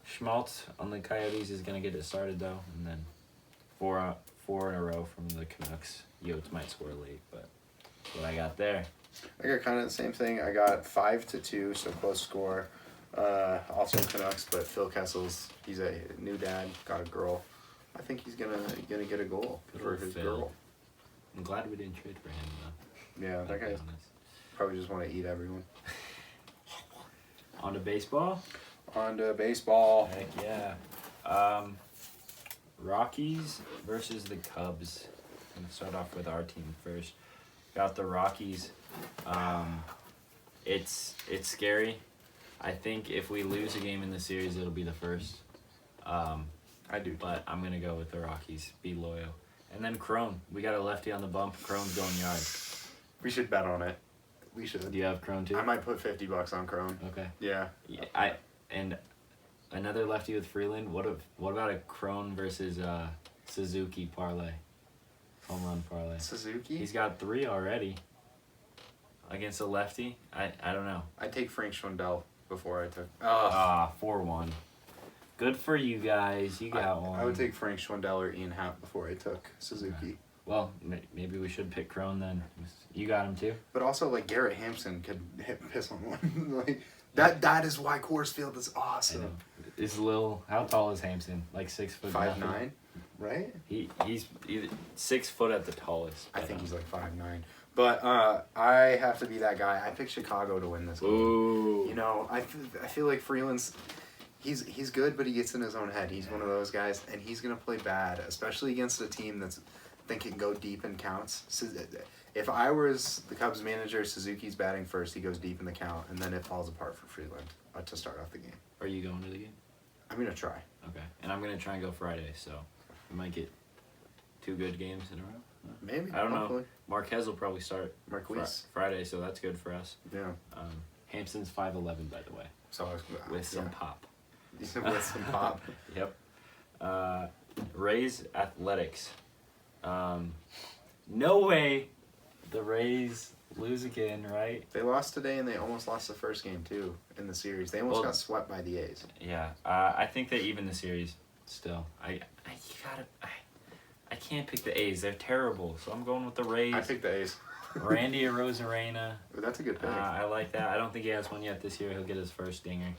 Schmaltz on the Coyotes is gonna get it started though, and then four in a row from the Canucks. Yotes might score late, but that's what I got there. I got kind of the same thing. I got 5-2, so close score. Also Canucks, but Phil Kessel's, he's a new dad, got a girl. I think he's gonna get a goal for his girl. I'm glad we didn't trade for him though. Yeah, that guy probably just want to eat everyone. On to baseball. On to baseball. Heck yeah. Rockies versus the Cubs. I'm gonna start off with our team first. Got the Rockies. It's scary. I think if we lose a game in the series, it'll be the first. I do. But I'm gonna go with the Rockies. Be loyal. And then Crone. We got a lefty on the bump. Crone's going yard. We should bet on it. We should. Do you have Crone too? I might put $50 on Crone. Okay. Yeah. And another lefty with Freeland. What about a Crone versus Suzuki parlay? Home run parlay. Suzuki? He's got 3 already. Against a lefty? I don't know. I take Frank Schwindel before I took. 4-1. Good for you guys. You got one. I would take Frank Schwindel or Ian Happ before I took Suzuki. Okay. Well, maybe we should pick Crone then. You got him too? But also, like, Garrett Hampson could piss on one. Like, that is why Coors Field is awesome. Is how tall is Hampson? Like 6 foot? 5'9", right? He's either 6 foot at the tallest. I think he's like 5'9". But I have to be that guy. I picked Chicago to win this game. Ooh. You know, I feel like Freeland's... He's good, but he gets in his own head. He's one of those guys, and he's going to play bad, especially against a team that's thinking go deep in counts. So if I was the Cubs manager, Suzuki's batting first, he goes deep in the count, and then it falls apart for Freeland to start off the game. Are you going to the game? I'm going to try. Okay. And I'm going to try and go Friday, so we might get 2 good games in a row. Maybe. I don't hopefully. know. Marquez will probably start Friday, so that's good for us. Yeah. Hampson's 5'11", by the way. So with some pop. With some pop. Yep. Rays Athletics. No way the Rays lose again, right? They lost today, and they almost lost the first game, too, in the series. They almost got swept by the A's. Yeah. I think they even the series still. I can't pick the A's. They're terrible, so I'm going with the Rays. I picked the A's. Randy Arozarena. That's a good pick. I like that. I don't think he has one yet this year. He'll get his first dinger.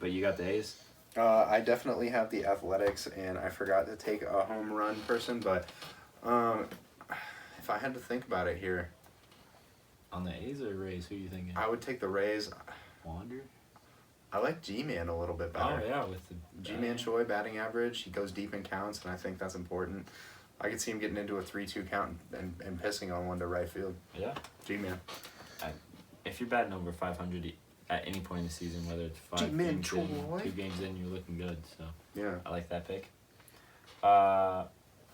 But you got the A's? I definitely have the Athletics, and I forgot to take a home run person, but if I had to think about it here... On the A's or Rays? Who are you thinking? I would take the Rays. Wander? I like G-Man a little bit better. Oh, yeah, with the... G-Man Choi, batting average. He goes deep in counts, and I think that's important. I could see him getting into a 3-2 count and pissing on one to right field. Yeah. G-Man. If you're batting over 500 at any point in the season, whether it's 5 G-Man games Choi. in, 2 games in, you're looking good. So Yeah. I like that pick.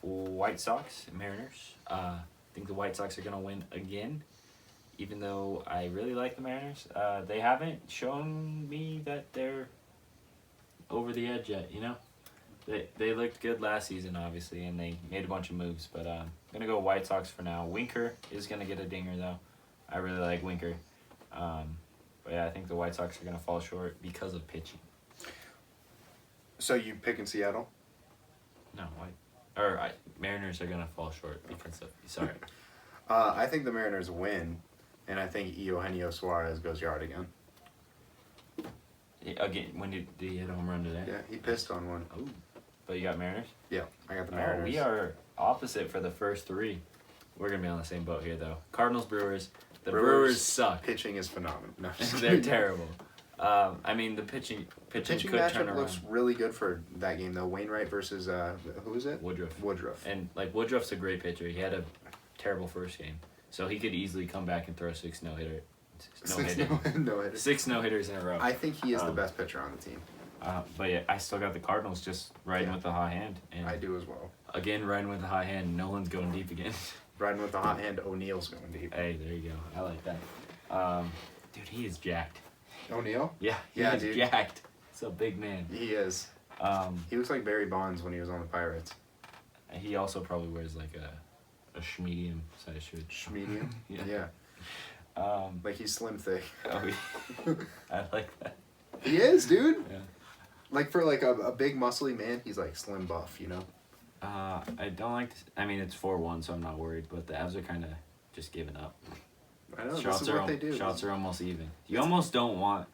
White Sox, Mariners. I think the White Sox are going to win again, even though I really like the Mariners. They haven't shown me that they're over the edge yet, you know? They looked good last season, obviously, and they made a bunch of moves. But I'm going to go White Sox for now. Winker is going to get a dinger, though. I really like Winker. But, yeah, I think the White Sox are going to fall short because of pitching. So you picking Seattle? No, Mariners are going to fall short because of... Sorry. I think the Mariners win, and I think Eugenio Suarez goes yard again. Again, when did he hit a home run today? Yeah, he pissed on one. Oh, but you got Mariners? Yeah, I got the Mariners. We are opposite for the first 3. We're going to be on the same boat here, though. Cardinals, Brewers. The Brewers suck. Pitching is phenomenal. No, They're terrible. I mean, the pitching could turn matchup around. looks really good for that game, though. Wainwright versus, who is it? Woodruff. And, Woodruff's a great pitcher. He had a terrible first game. So he could easily come back and throw 6 no-hitter. 6 no-hitters in a row. I think he is the best pitcher on the team. But yeah, I still got the Cardinals just riding with the hot hand. And I do as well. Again, riding with the hot hand. Nolan's going deep again. Riding with the hot hand, O'Neal's going deep. Hey, there you go. I like that. Dude, he is jacked. O'Neal? Yeah, he's jacked. He's a big man. He is. He looks like Barry Bonds when he was on the Pirates. He also probably wears like a schmedium size shirt. Schmedium? Yeah. Like he's slim thick. Oh, I like that. He is, dude. Yeah. Like for like a big muscly man, he's like slim buff, you know? I don't like this. I mean, it's 4-1, so I'm not worried, but the Avs are kind of just giving up. I know, this is what they do. Shots are almost even. You almost don't want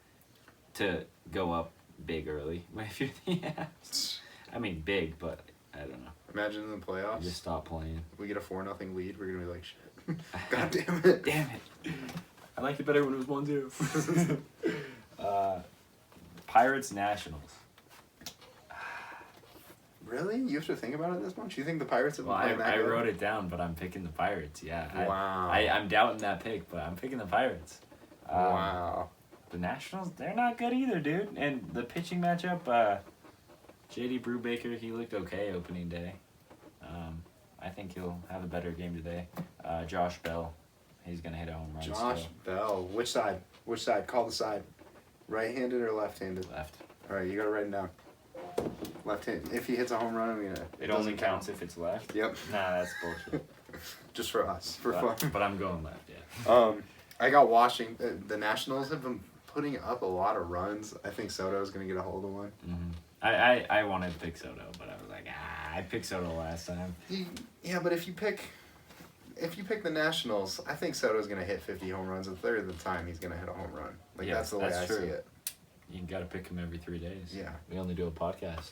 to go up big early if you're the Avs. I mean, big, but I don't know. Imagine in the playoffs. You just stop playing. If we get a 4-0 lead, we're going to be like, shit. God damn it. Damn it. I liked it better when it was 1-0. Pirates Nationals. Really? You have to think about it this much? You think the Pirates have been playing that I good? wrote it down, but I'm picking the Pirates, yeah. Wow. I'm doubting that pick, but I'm picking the Pirates. Wow. The Nationals, they're not good either, dude. And the pitching matchup, J.D. Brubaker, he looked okay opening day. I think he'll have a better game today. Josh Bell, He's gonna hit a home run. Josh still. Bell. Which side? Which side? Call the side. Right-handed or left-handed? Left. All right, you gotta write it down. Left-handed. If he hits a home run, I'm gonna. It only counts if it's left. Yep. Nah, that's bullshit. Just for us, for fun. But I'm going left. Yeah. I got Washington. The Nationals have been putting up a lot of runs. I think Soto's gonna get a hold of one. Mm-hmm. I wanted to pick Soto, but I was like, I picked Soto last time. Yeah, but if you pick the Nationals, I think Soto's gonna hit 50 home runs. A third of the time, he's gonna hit a home run. Like Yeah, that's the way that's I true. see it. You gotta pick him every 3 days. Yeah. We only do a podcast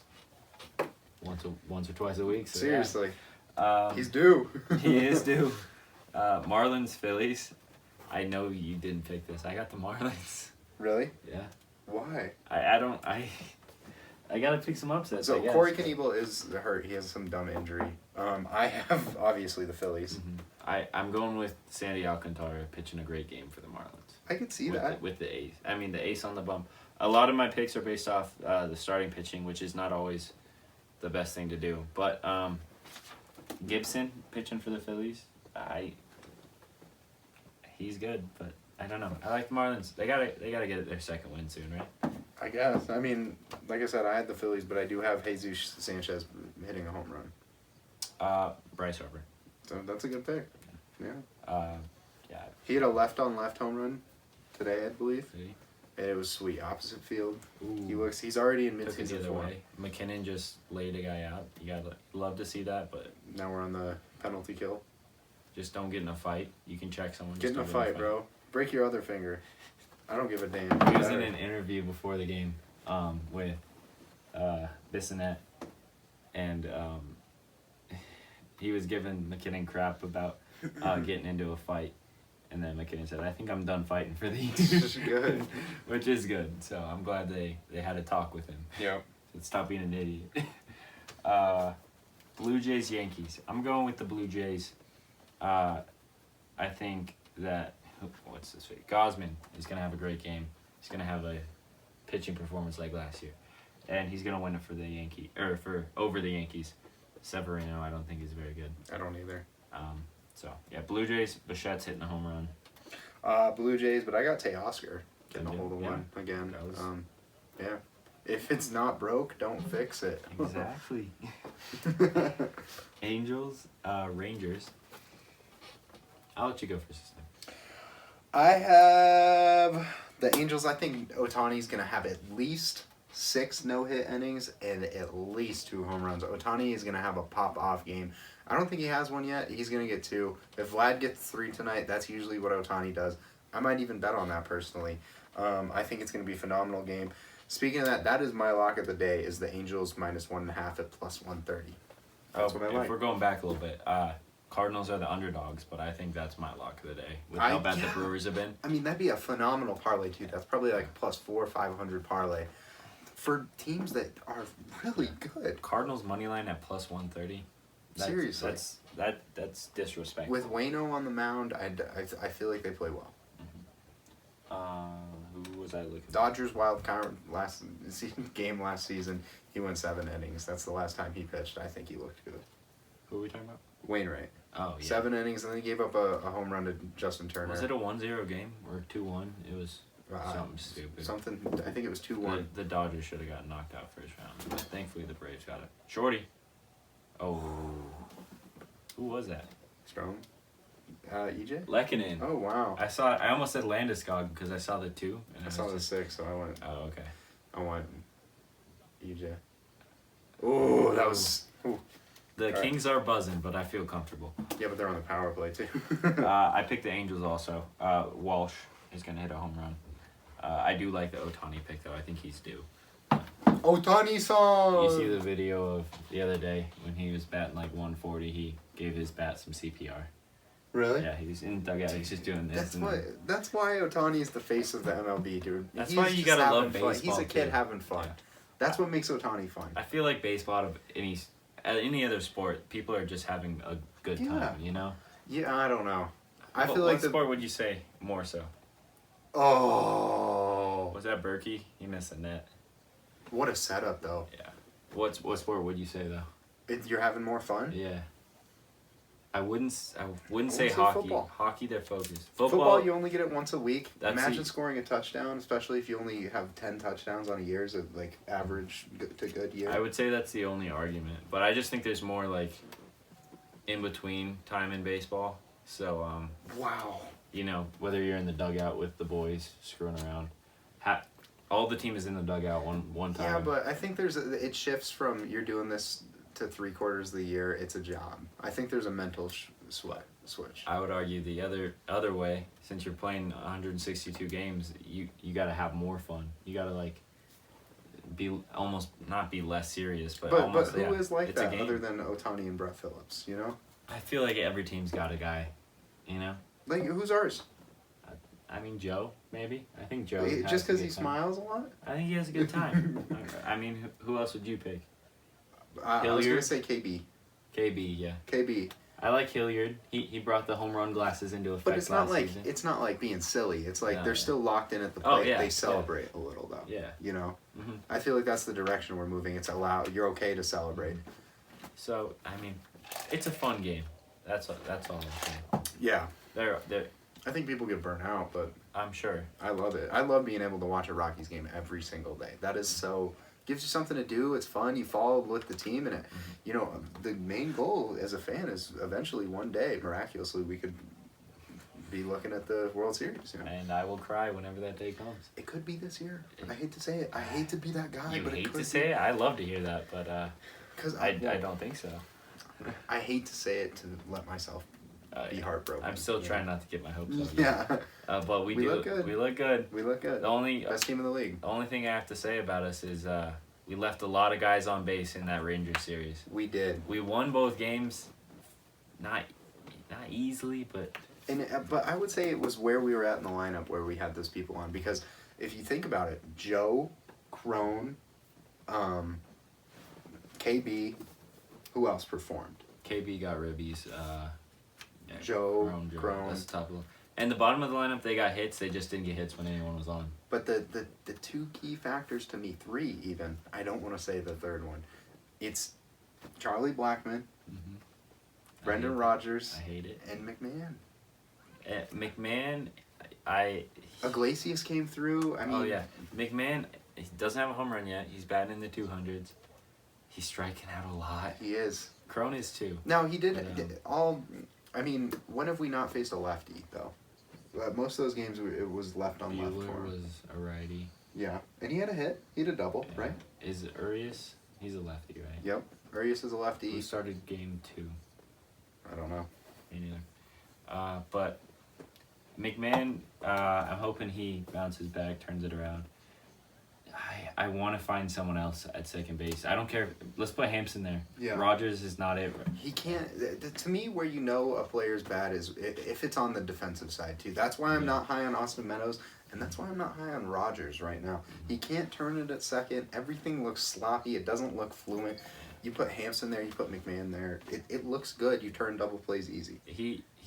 once or twice a week. So Seriously, yeah. he's due. He is due. Marlins, Phillies. I know you didn't pick this. I got the Marlins. Really? Yeah. Why? I gotta pick some upsets. So I guess. Corey Knebel is hurt. He has some dumb injury. I have obviously the Phillies. Mm-hmm. I'm going with Sandy Alcantara pitching a great game for the Marlins. I can see with that. with the ace. I mean the ace on the bump. A lot of my picks are based off the starting pitching, which is not always the best thing to do. But Gibson pitching for the Phillies, he's good, but I don't know. I like the Marlins. They gotta get their second win soon, right? I guess. I mean, like I said, I had the Phillies, but I do have Jesus Sanchez hitting a home run. Bryce Harper. So that's a good pick. Yeah. Yeah. He had a left-on-left home run today, I believe. See? And it was sweet. Opposite field. Ooh. He's already in Took it the mid-season other form. way. McKinnon just laid a guy out. You gotta love to see that, but Now we're on the penalty kill. just don't get in a fight. You can check someone. Get just in a don't fight, bro. Break your other finger. I don't give a damn. He was in an interview before the game with Bissonnette, and he was giving McKinnon crap about getting into a fight. And then McKinnon said, I think I'm done fighting for these. Good. Which is good. So I'm glad they had a talk with him. Yeah. Stop being an idiot. Blue Jays, Yankees. I'm going with the Blue Jays. I think that, what's this week? Gosman is going to have a great game. He's going to have a pitching performance like last year. And he's going to win it for the over the Yankees. Severino, I don't think is very good. I don't either. So, yeah, Blue Jays, Bichette's hitting a home run. Blue Jays, but I got Teoscar getting a Good, hold of yeah. one again. That was- Yeah. If it's not broke, don't fix it. Exactly. Angels, Rangers. I'll let you go first this time. I have the Angels. I think Ohtani's going to have at least 6 no-hit innings and at least 2 home runs. Ohtani is going to have a pop-off game. I don't think he has one yet. He's going to get 2. If Vlad gets 3 tonight, that's usually what Ohtani does. I might even bet on that personally. I think it's going to be a phenomenal game. Speaking of that, that is my lock of the day, is the Angels minus 1.5 at plus 130. That's what I like. If we're going back a little bit, Cardinals are the underdogs, but I think that's my lock of the day. With how bad the Brewers have been. I mean, that'd be a phenomenal parlay, too. That's probably like a plus 400 or 500 parlay for teams that are really good. Cardinals money line at plus 130. Seriously. That's disrespectful. With Waino on the mound, I feel like they play well. Who was I looking at? Dodgers wild card game last season, he went 7 innings. That's the last time he pitched. I think he looked good. Who are we talking about? Wainwright. Oh, yeah. 7 innings, and then he gave up a home run to Justin Turner. Was it a 1-0 game or 2-1? It was something stupid. Something. I think it was 2-1. The Dodgers should have gotten knocked out first round, but thankfully the Braves got it. Shorty. Oh. Who was that? Strong. EJ? Lekanen. Oh, wow. I almost said Landeskog because I saw the 2. And I saw the 6, so I went. Oh, okay. I went EJ. Oh, that was. Ooh. The Kings are buzzing, but I feel comfortable. Yeah, but they're on the power play too. I picked the Angels also. Walsh is going to hit a home run. I do like the Ohtani pick, though. I think he's due. Ohtani-san! You see the video of the other day when he was batting like 140, he gave his bat some CPR. Really? Yeah, he's in the dugout. He's just doing this. That's why Ohtani is the face of the MLB, dude. That's why you gotta love fun. baseball. He's a kid too. having fun. Yeah. That's what makes Ohtani fun. I feel like baseball, out of any other sport, people are just having a good time. You know? Yeah, I don't know. I feel what like sport would you say more so? Oh, Was that Berkey? He missed the net. what a setup, though. Yeah. What sport would you say though? You're having more fun. Yeah. I wouldn't say wouldn't say hockey. football. Hockey, they're focused. Football, you only get it once a week. That's Imagine scoring a touchdown, especially if you only have 10 touchdowns on a year, so like average to good year. I would say that's the only argument, but I just think there's more like in between time in baseball. So Wow. you know, whether you're in the dugout with the boys screwing around, all the team is in the dugout one time. Yeah, but I think it shifts from you're doing this to 3/4 of the year. It's a job. I think there's a mental switch. I would argue the other way, since you're playing 162 games, you got to have more fun. You got to like be almost not be less serious, but almost, who is like it's a that game. other than Ohtani and Brett Phillips? You know, I feel like every team's got a guy, you know. like who's ours? I mean, Joe, maybe. I think Joe. Just because he time. smiles a lot. I think he has a good time. I mean, who else would you pick? I was gonna say KB. KB, yeah. KB. I like Hilliard. He brought the home run glasses into effect. But it's not like season. it's not like being silly. It's like No, they're yeah. still locked in at the Oh, plate. yeah, They yeah. celebrate a little though. Yeah. You know, Mhm. I feel like that's the direction we're moving. It's allowed. You're okay to celebrate. So I mean, it's a fun game. That's all I'm saying. Yeah. They're I think people get burnt out, but I'm sure. I love it. I love being able to watch a Rockies game every single day. That is so gives you something to do. It's fun. You follow with the team, and you know the main goal as a fan is eventually one day, miraculously, we could be looking at the World Series. You know? And I will cry whenever that day comes. It could be this year. I hate to say it. I hate to be that guy, You but it hate could to say it. I love to hear that, but because I don't think so. I hate to say it to let myself be Yeah. heartbroken. I'm still you trying know? not to get my hopes up. Yeah, But we look good. We look good. we look good. The only Best team in the league. the only thing I have to say about us is we left a lot of guys on base in that Rangers series. We did. We won both games, not easily, but But I would say it was where we were at in the lineup where we had those people on, because if you think about it, Joe, Crone, KB, who else performed? KB got ribbies. Joe, Crone. Crone. That's the top of them. And the bottom of the lineup, they got hits. They just didn't get hits when anyone was on. But the two key factors to me, three even, I don't want to say the third one, it's Charlie Blackmon, Brendan Rodgers, I hate it. and McMahon. McMahon, Iglesias came through. I mean, oh yeah, McMahon. He doesn't have a home run yet. He's batting in the 200s. He's striking out a lot. he is. Crone is too. Now he did But, all. I mean, when have we not faced a lefty though? Most of those games it was left on left Bueller for him. was a righty. Yeah, and he had a hit. He had a double, Yeah. right? Is Urias? He's a lefty, right? Yep. Urias is a lefty. Who started game 2? I don't know. Me neither. But McMahon, I'm hoping he bounces back, turns it around. I want to find someone else at second base. I don't care. Let's put Hampson there. Yeah. Rogers is not it. He can't. To me, where you know a player's bad is if it's on the defensive side too. That's why I'm not high on Austin Meadows, and that's why I'm not high on Rogers right now. He can't turn it at second. Everything looks sloppy. It doesn't look fluent. You put Hampson there. You put McMahon there. It looks good. You turn double plays easy.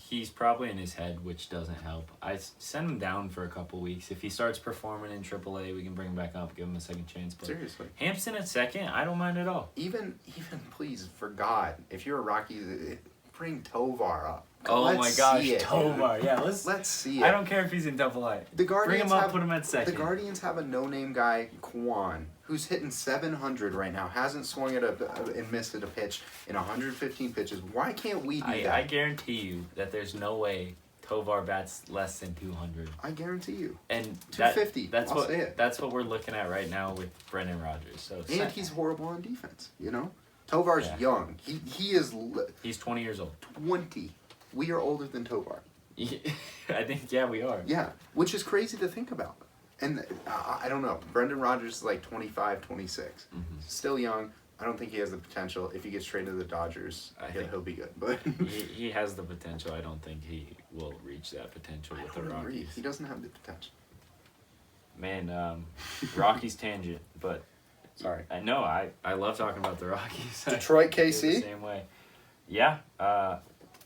He's probably in his head, which doesn't help. I send him down for a couple weeks. If he starts performing in AAA, we can bring him back up, give him a second chance. But Seriously. Hampson at second, I don't mind at all. Even please, for God, if you're a Rockies, bring Tovar up. Oh Let's my gosh, see it. Tovar. Yeah, Let's see it. I don't care if he's in AA. The Guardians Bring him up, have, put him at second. The Guardians have a no-name guy, Kwan, who's hitting 700 right now. Hasn't swung at and missed at a pitch in 115 pitches. Why can't we do that? I guarantee you that there's no way Tovar bats less than 200. I guarantee you. And 250. That's I'll what say it. that's what we're looking at right now with Brendan Rodgers. So And he's horrible on defense. You know, Tovar's Yeah. young. He is he's 20 years old. 20. We are older than Tovar. I think we are. Yeah, which is crazy to think about. And I don't know. Brendan Rodgers is like 25, 26. Still young. I don't think he has the potential. If he gets traded to the Dodgers, he'll be good. But he has the potential. I don't think he will reach that potential with the Rockies. He doesn't have the potential. Man, Rockies tangent, but Sorry. I know I love talking about the Rockies. Detroit, I feel KC? the same way. Yeah,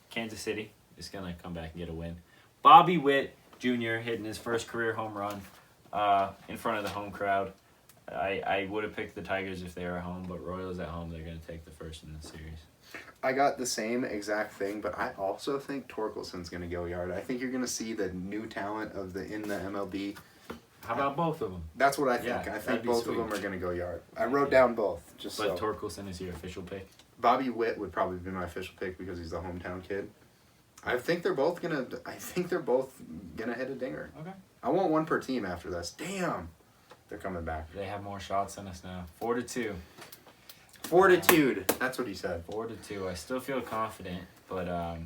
Kansas City is gonna come back and get a win. Bobby Witt Jr. hitting his first career home run in front of the home crowd. I would have picked the Tigers if they were at home, but Royals at home, they're gonna take the first in the series. I got the same exact thing, but I also think Torkelson's going to go yard. I think you're going to see the new talent in the MLB. How about both of them? That's what I think. Yeah, I that'd think be both sweet. of them are going to go yard. I wrote down both. But Torkelson is your official pick? Bobby Witt would probably be my official pick because he's the hometown kid. I think they're both gonna hit a dinger. Okay. I want one per team after this. Damn, they're coming back. They have more shots than us now. 4-2. Fortitude. That's what he said. 4-2. I still feel confident, but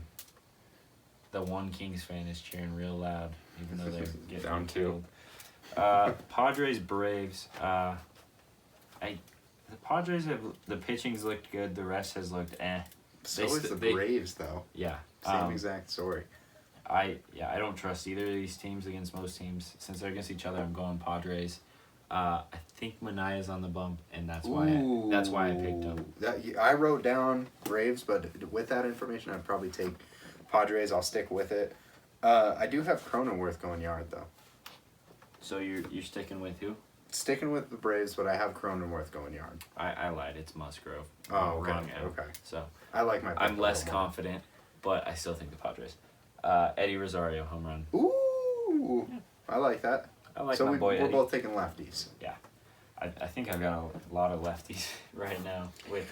the one Kings fan is cheering real loud, even though they're getting Down two. killed. Padres Braves. The Padres the pitching's looked good. The rest has looked eh. So is the Braves though. Yeah. Same exact story. I don't trust either of these teams against most teams. Since they're against each other, I'm going Padres. I think Manaea's on the bump, and that's why I picked him. I wrote down Braves, but with that information, I'd probably take Padres. I'll stick with it. I do have Cronenworth going yard though. So you're sticking with who? Sticking with the Braves, but I have Cronenworth going yard. I lied. It's Musgrove. Oh, okay. Wrong M. Okay. So I like my pick I'm a less little more. confident, but I still think the Padres. Eddie Rosario home run. Ooh, I like that. I like So my boy we're Eddie. both taking lefties. Yeah, I think I've got a lot of lefties right now with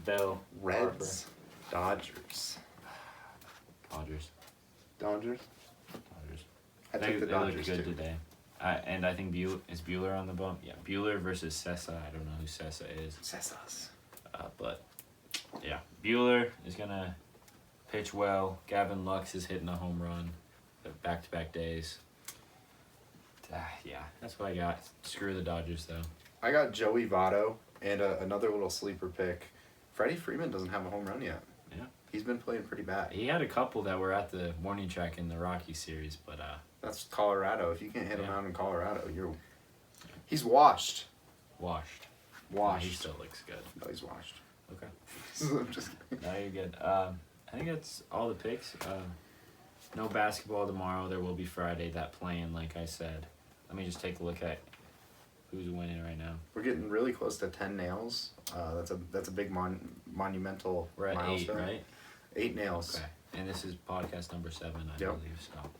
Bell, Reds, Dodgers. Dodgers. Dodgers. Dodgers. I They took the look Dodgers good too. today. And I think is Bueller on the bump? Yeah, Bueller versus Sessa. I don't know who Sessa is. Cesas. But yeah, Bueller is gonna pitch well. Gavin Lux is hitting a home run, back-to-back days. Yeah, that's what I got. Screw the Dodgers though. I got Joey Votto and another little sleeper pick. Freddie Freeman doesn't have a home run yet. Yeah, He's been playing pretty bad. he had a couple that were at the warning track in the Rockies series, but That's Colorado. If you can't hit him Yeah. out in Colorado, he's washed. washed. Washed. He still looks good. No, he's washed. Okay. I'm just kidding. No, you're good. I think that's all the picks. No basketball tomorrow. There will be Friday. That playing, like I said. Let me just take a look at who's winning right now. We're getting really close to 10 nails. That's a big monumental We're at milestone. 8, right? 8 nails. Okay. And this is podcast number 7, I Yep. believe. So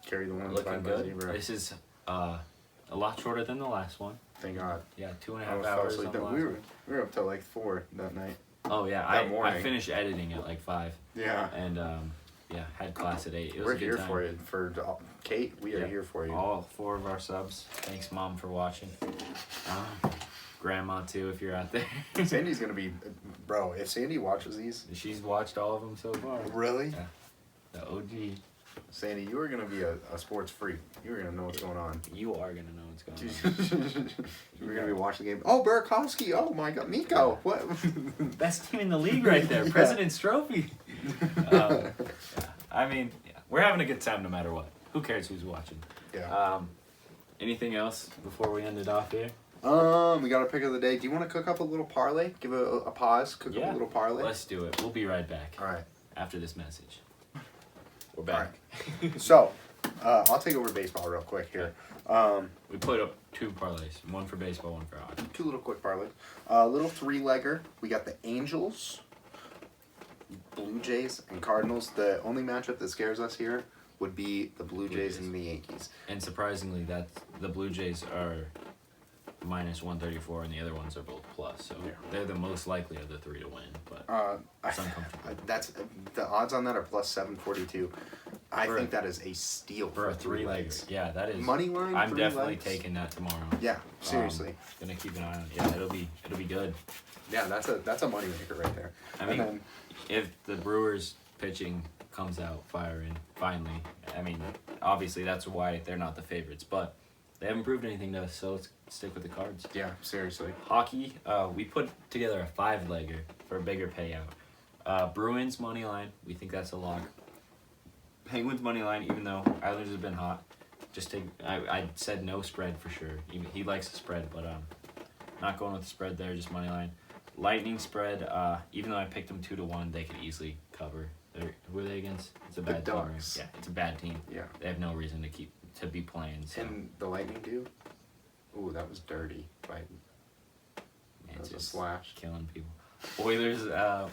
Carry the one looking by good. zebra. This is a lot shorter than the last one. Thank God. Yeah, I 2.5 was hours asleep. on the last We one. were up till like 4 that night. Oh yeah, that I morning. finished editing at like 5, Yeah. and had class at 8. It was We're a good here time. for you. For Kate, we are Yeah. here for you. All 4 of our subs. Thanks, Mom, for watching. Grandma too, if you're out there. Sandy's gonna be, bro. If Sandy watches these, She's watched all of them so far. really, Yeah. The OG. Sandy, you are gonna be a sports freak. You are gonna know what's going on. You are gonna know what's going on. We're gonna be watching the game. Oh, Burakovsky. Oh my God, Miko. What? Best team in the league right there. Yeah. President's Trophy. I mean, we're having a good time no matter what. Who cares who's watching? Yeah. Anything else before we end it off here? We got a pick of the day. Do you want to cook up a little parlay? Give a pause. Cook up a little parlay. Let's do it. We'll be right back All right. after this message. We're back. So, I'll take over baseball real quick here. We put up 2 parlays. One for baseball, one for hockey. 2 little quick parlays. Little 3-legger. We got the Angels, Blue Jays, and Cardinals. The only matchup that scares us here would be the Blue Jays and the Yankees. And surprisingly, that the Blue Jays are minus 134, and the other ones are both plus. So Yeah. they're the most likely of the 3 to win. But it's uncomfortable. That's the odds on that are plus 742. I For think that is a steal For a 3 3-legger. legs. Yeah, that is. Money line. I'm 3 definitely legs? taking that tomorrow. Yeah, seriously. Gonna keep an eye on it. Yeah, it'll be good. Yeah, that's a money maker right there. I And mean, then- if the Brewers pitching comes out firing finally, I mean, obviously that's why they're not the favorites, but they haven't proved anything to us, so let's stick with the Cards. yeah, seriously. Hockey, we put together a 5-legger for a bigger payout. Bruins money line, we think that's a lock. Penguins money line, even though Islanders have been hot, just take. I said no spread for sure. He likes the spread, but not going with the spread there. Just money line. Lightning spread. Even though I picked them 2-1, they could easily cover. Who are they against? It's a The bad team. Right? Ducks. Yeah, it's a bad team. Yeah. They have no reason to be playing. So And the Lightning do? Ooh, that was dirty. That was a just slash. killing people. Oilers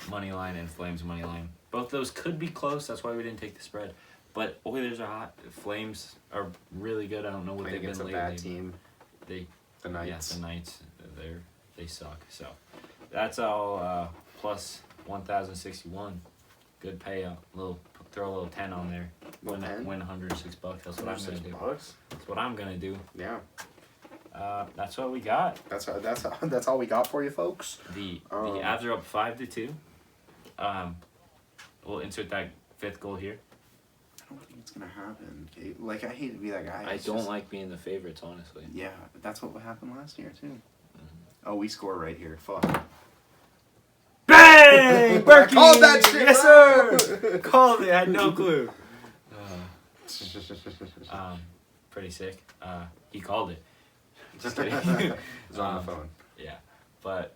money line and Flames money line. Both those could be close. That's why we didn't take the spread. But Oilers are hot. Flames are really good. I don't know what Playing they've been against a lately. bad team. The Knights. Yeah, the Knights. They suck. So that's all plus 1,061. Good payout. Throw a little 10 on there. Win $106. That's what I'm gonna do. That's what I'm gonna do. Yeah. That's what we got. That's all we got for you, folks. The Avs are up 5-2. We'll insert that 5th goal here. I don't think it's gonna happen. Kate. Like, I hate to be that guy. I don't like being the favorites, honestly. Yeah, but that's what happened last year too. Oh, we score right here. Fuck. Bang! Berkey! Called that shit, yes, bro! sir! Called it. I had no clue. Pretty sick. He called it. Just kidding. It was on the phone. Yeah, but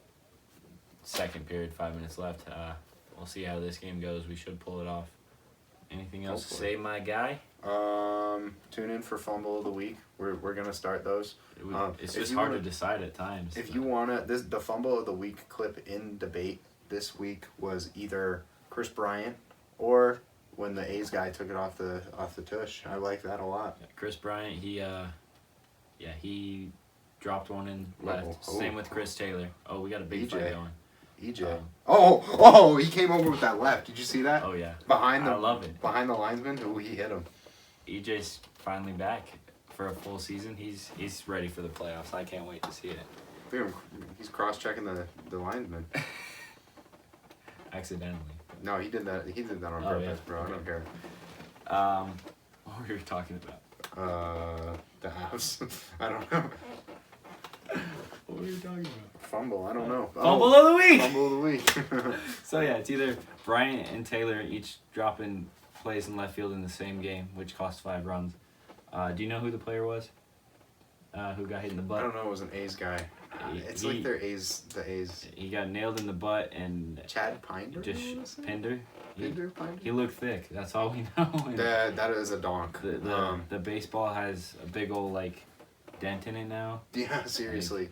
second period, 5 minutes left. We'll see how this game goes. We should pull it off. Anything else to say, my guy? Tune in for Fumble of the Week. We're gonna start those. It's just hard to decide at times. If you wanna, the Fumble of the Week clip in debate this week was either Chris Bryant or when the A's guy took it off the tush. I like that a lot. Yeah, Chris Bryant, he dropped one in left. Oh. Same with Chris Taylor. Oh, we got a big fight going. EJ. He came over with that left. Did you see that? Oh yeah. I love it. Behind the linesman, he hit him. EJ's finally back for a full season. He's ready for the playoffs. I can't wait to see it. Dude, he's cross-checking the linesman. Accidentally. No, he did that. He did that on purpose, bro. I don't care. What were we talking about? The house. I don't know. What were you talking about? Fumble. I don't know. Fumble of the week. Fumble of the week. So yeah, it's either Bryant and Taylor each dropping plays in left field in the same game, which cost 5 runs. Do you know who the player was? Who got hit in the butt? I don't know. It was an A's guy. It's like their A's. The A's. He got nailed in the butt and Chad Pinder. Pinder. Pinder. He looked thick. That's all we know. That is a donk. The baseball has a big old dent in it now. Yeah, seriously.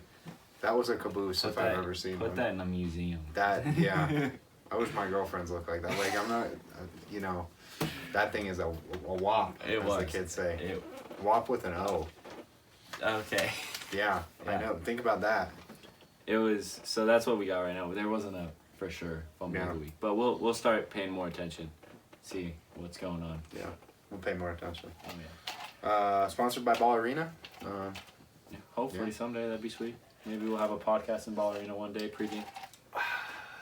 That was a caboose if I've ever seen one. Put that in a museum. Yeah. I wish my girlfriends looked like that. I'm not, that thing is a wop, as the kids say. Wop with an O. Okay. Yeah, I know. Think about that. So that's what we got right now. There wasn't a for sure Fumble of the Week. But we'll start paying more attention. See what's going on. Yeah. We'll pay more attention. Oh yeah. Sponsored by Ball Arena. Hopefully someday, that'd be sweet. Maybe we'll have a podcast in Ball Arena one day, pregame.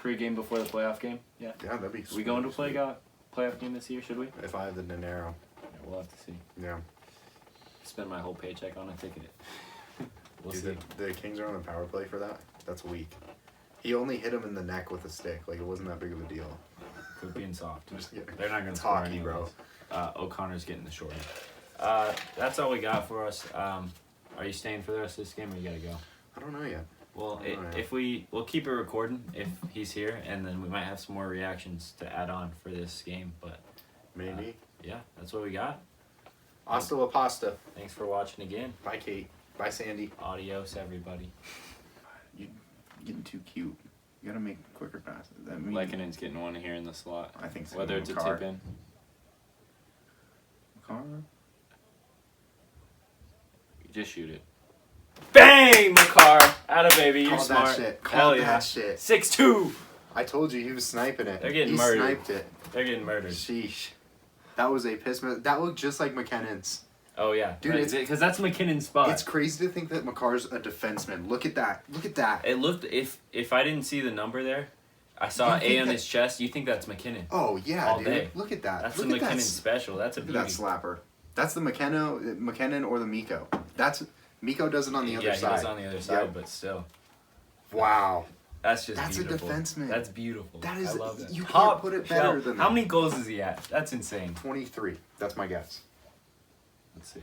Pregame before the playoff game. Yeah. Yeah, that'd be sweet. We going to play playoff game this year, should we? If I have the dinero. Yeah, we'll have to see. Yeah. Spend my whole paycheck on a ticket. We'll see. Dude, the Kings are on the power play for that. That's weak. He only hit him in the neck with a stick. It wasn't that big of a deal. Quit being soft. Just kidding. They're not going to It's score hockey, bro. O'Connor's getting the short. That's all we got for us. Are you staying for the rest of this game or you got to go? I don't know yet. Well, we'll keep it recording if he's here, and then we might have some more reactions to add on for this game. But maybe. Yeah, that's what we got. Hasta la pasta. Thanks for watching again. Bye, Kate. Bye, Sandy. Adios, everybody. You're getting too cute. You gotta make quicker passes. Lekkonen's getting one here in the slot. I think so. Whether it's a tip in. Just shoot it. Bang, Makar! Atta baby, you're smart. That shit. Hell Call yeah. that shit. 6-2. I told you he was sniping it. They're getting he murdered. Sniped it. They're getting murdered. Sheesh. That was a piss. That looked just like McKinnon's. Oh yeah, dude. Because that's McKinnon's spot. It's crazy to think that Makar's a defenseman. Look at that. Look at that. It looked if I didn't see the number there, I saw A on his chest. You think that's McKinnon? Oh yeah, all dude. Day. Look at that. That's look the at McKinnon that. special. That's a beauty. That slapper. That's the McKinnon or the Miko. Miko does it on the other side. Yeah, he does on the other side, but still. Wow. That's just That's beautiful. That's a defenseman. That's beautiful. That is. I love that. You can't put it better than that. How many goals is he at? That's insane. 23. That's my guess. Let's see.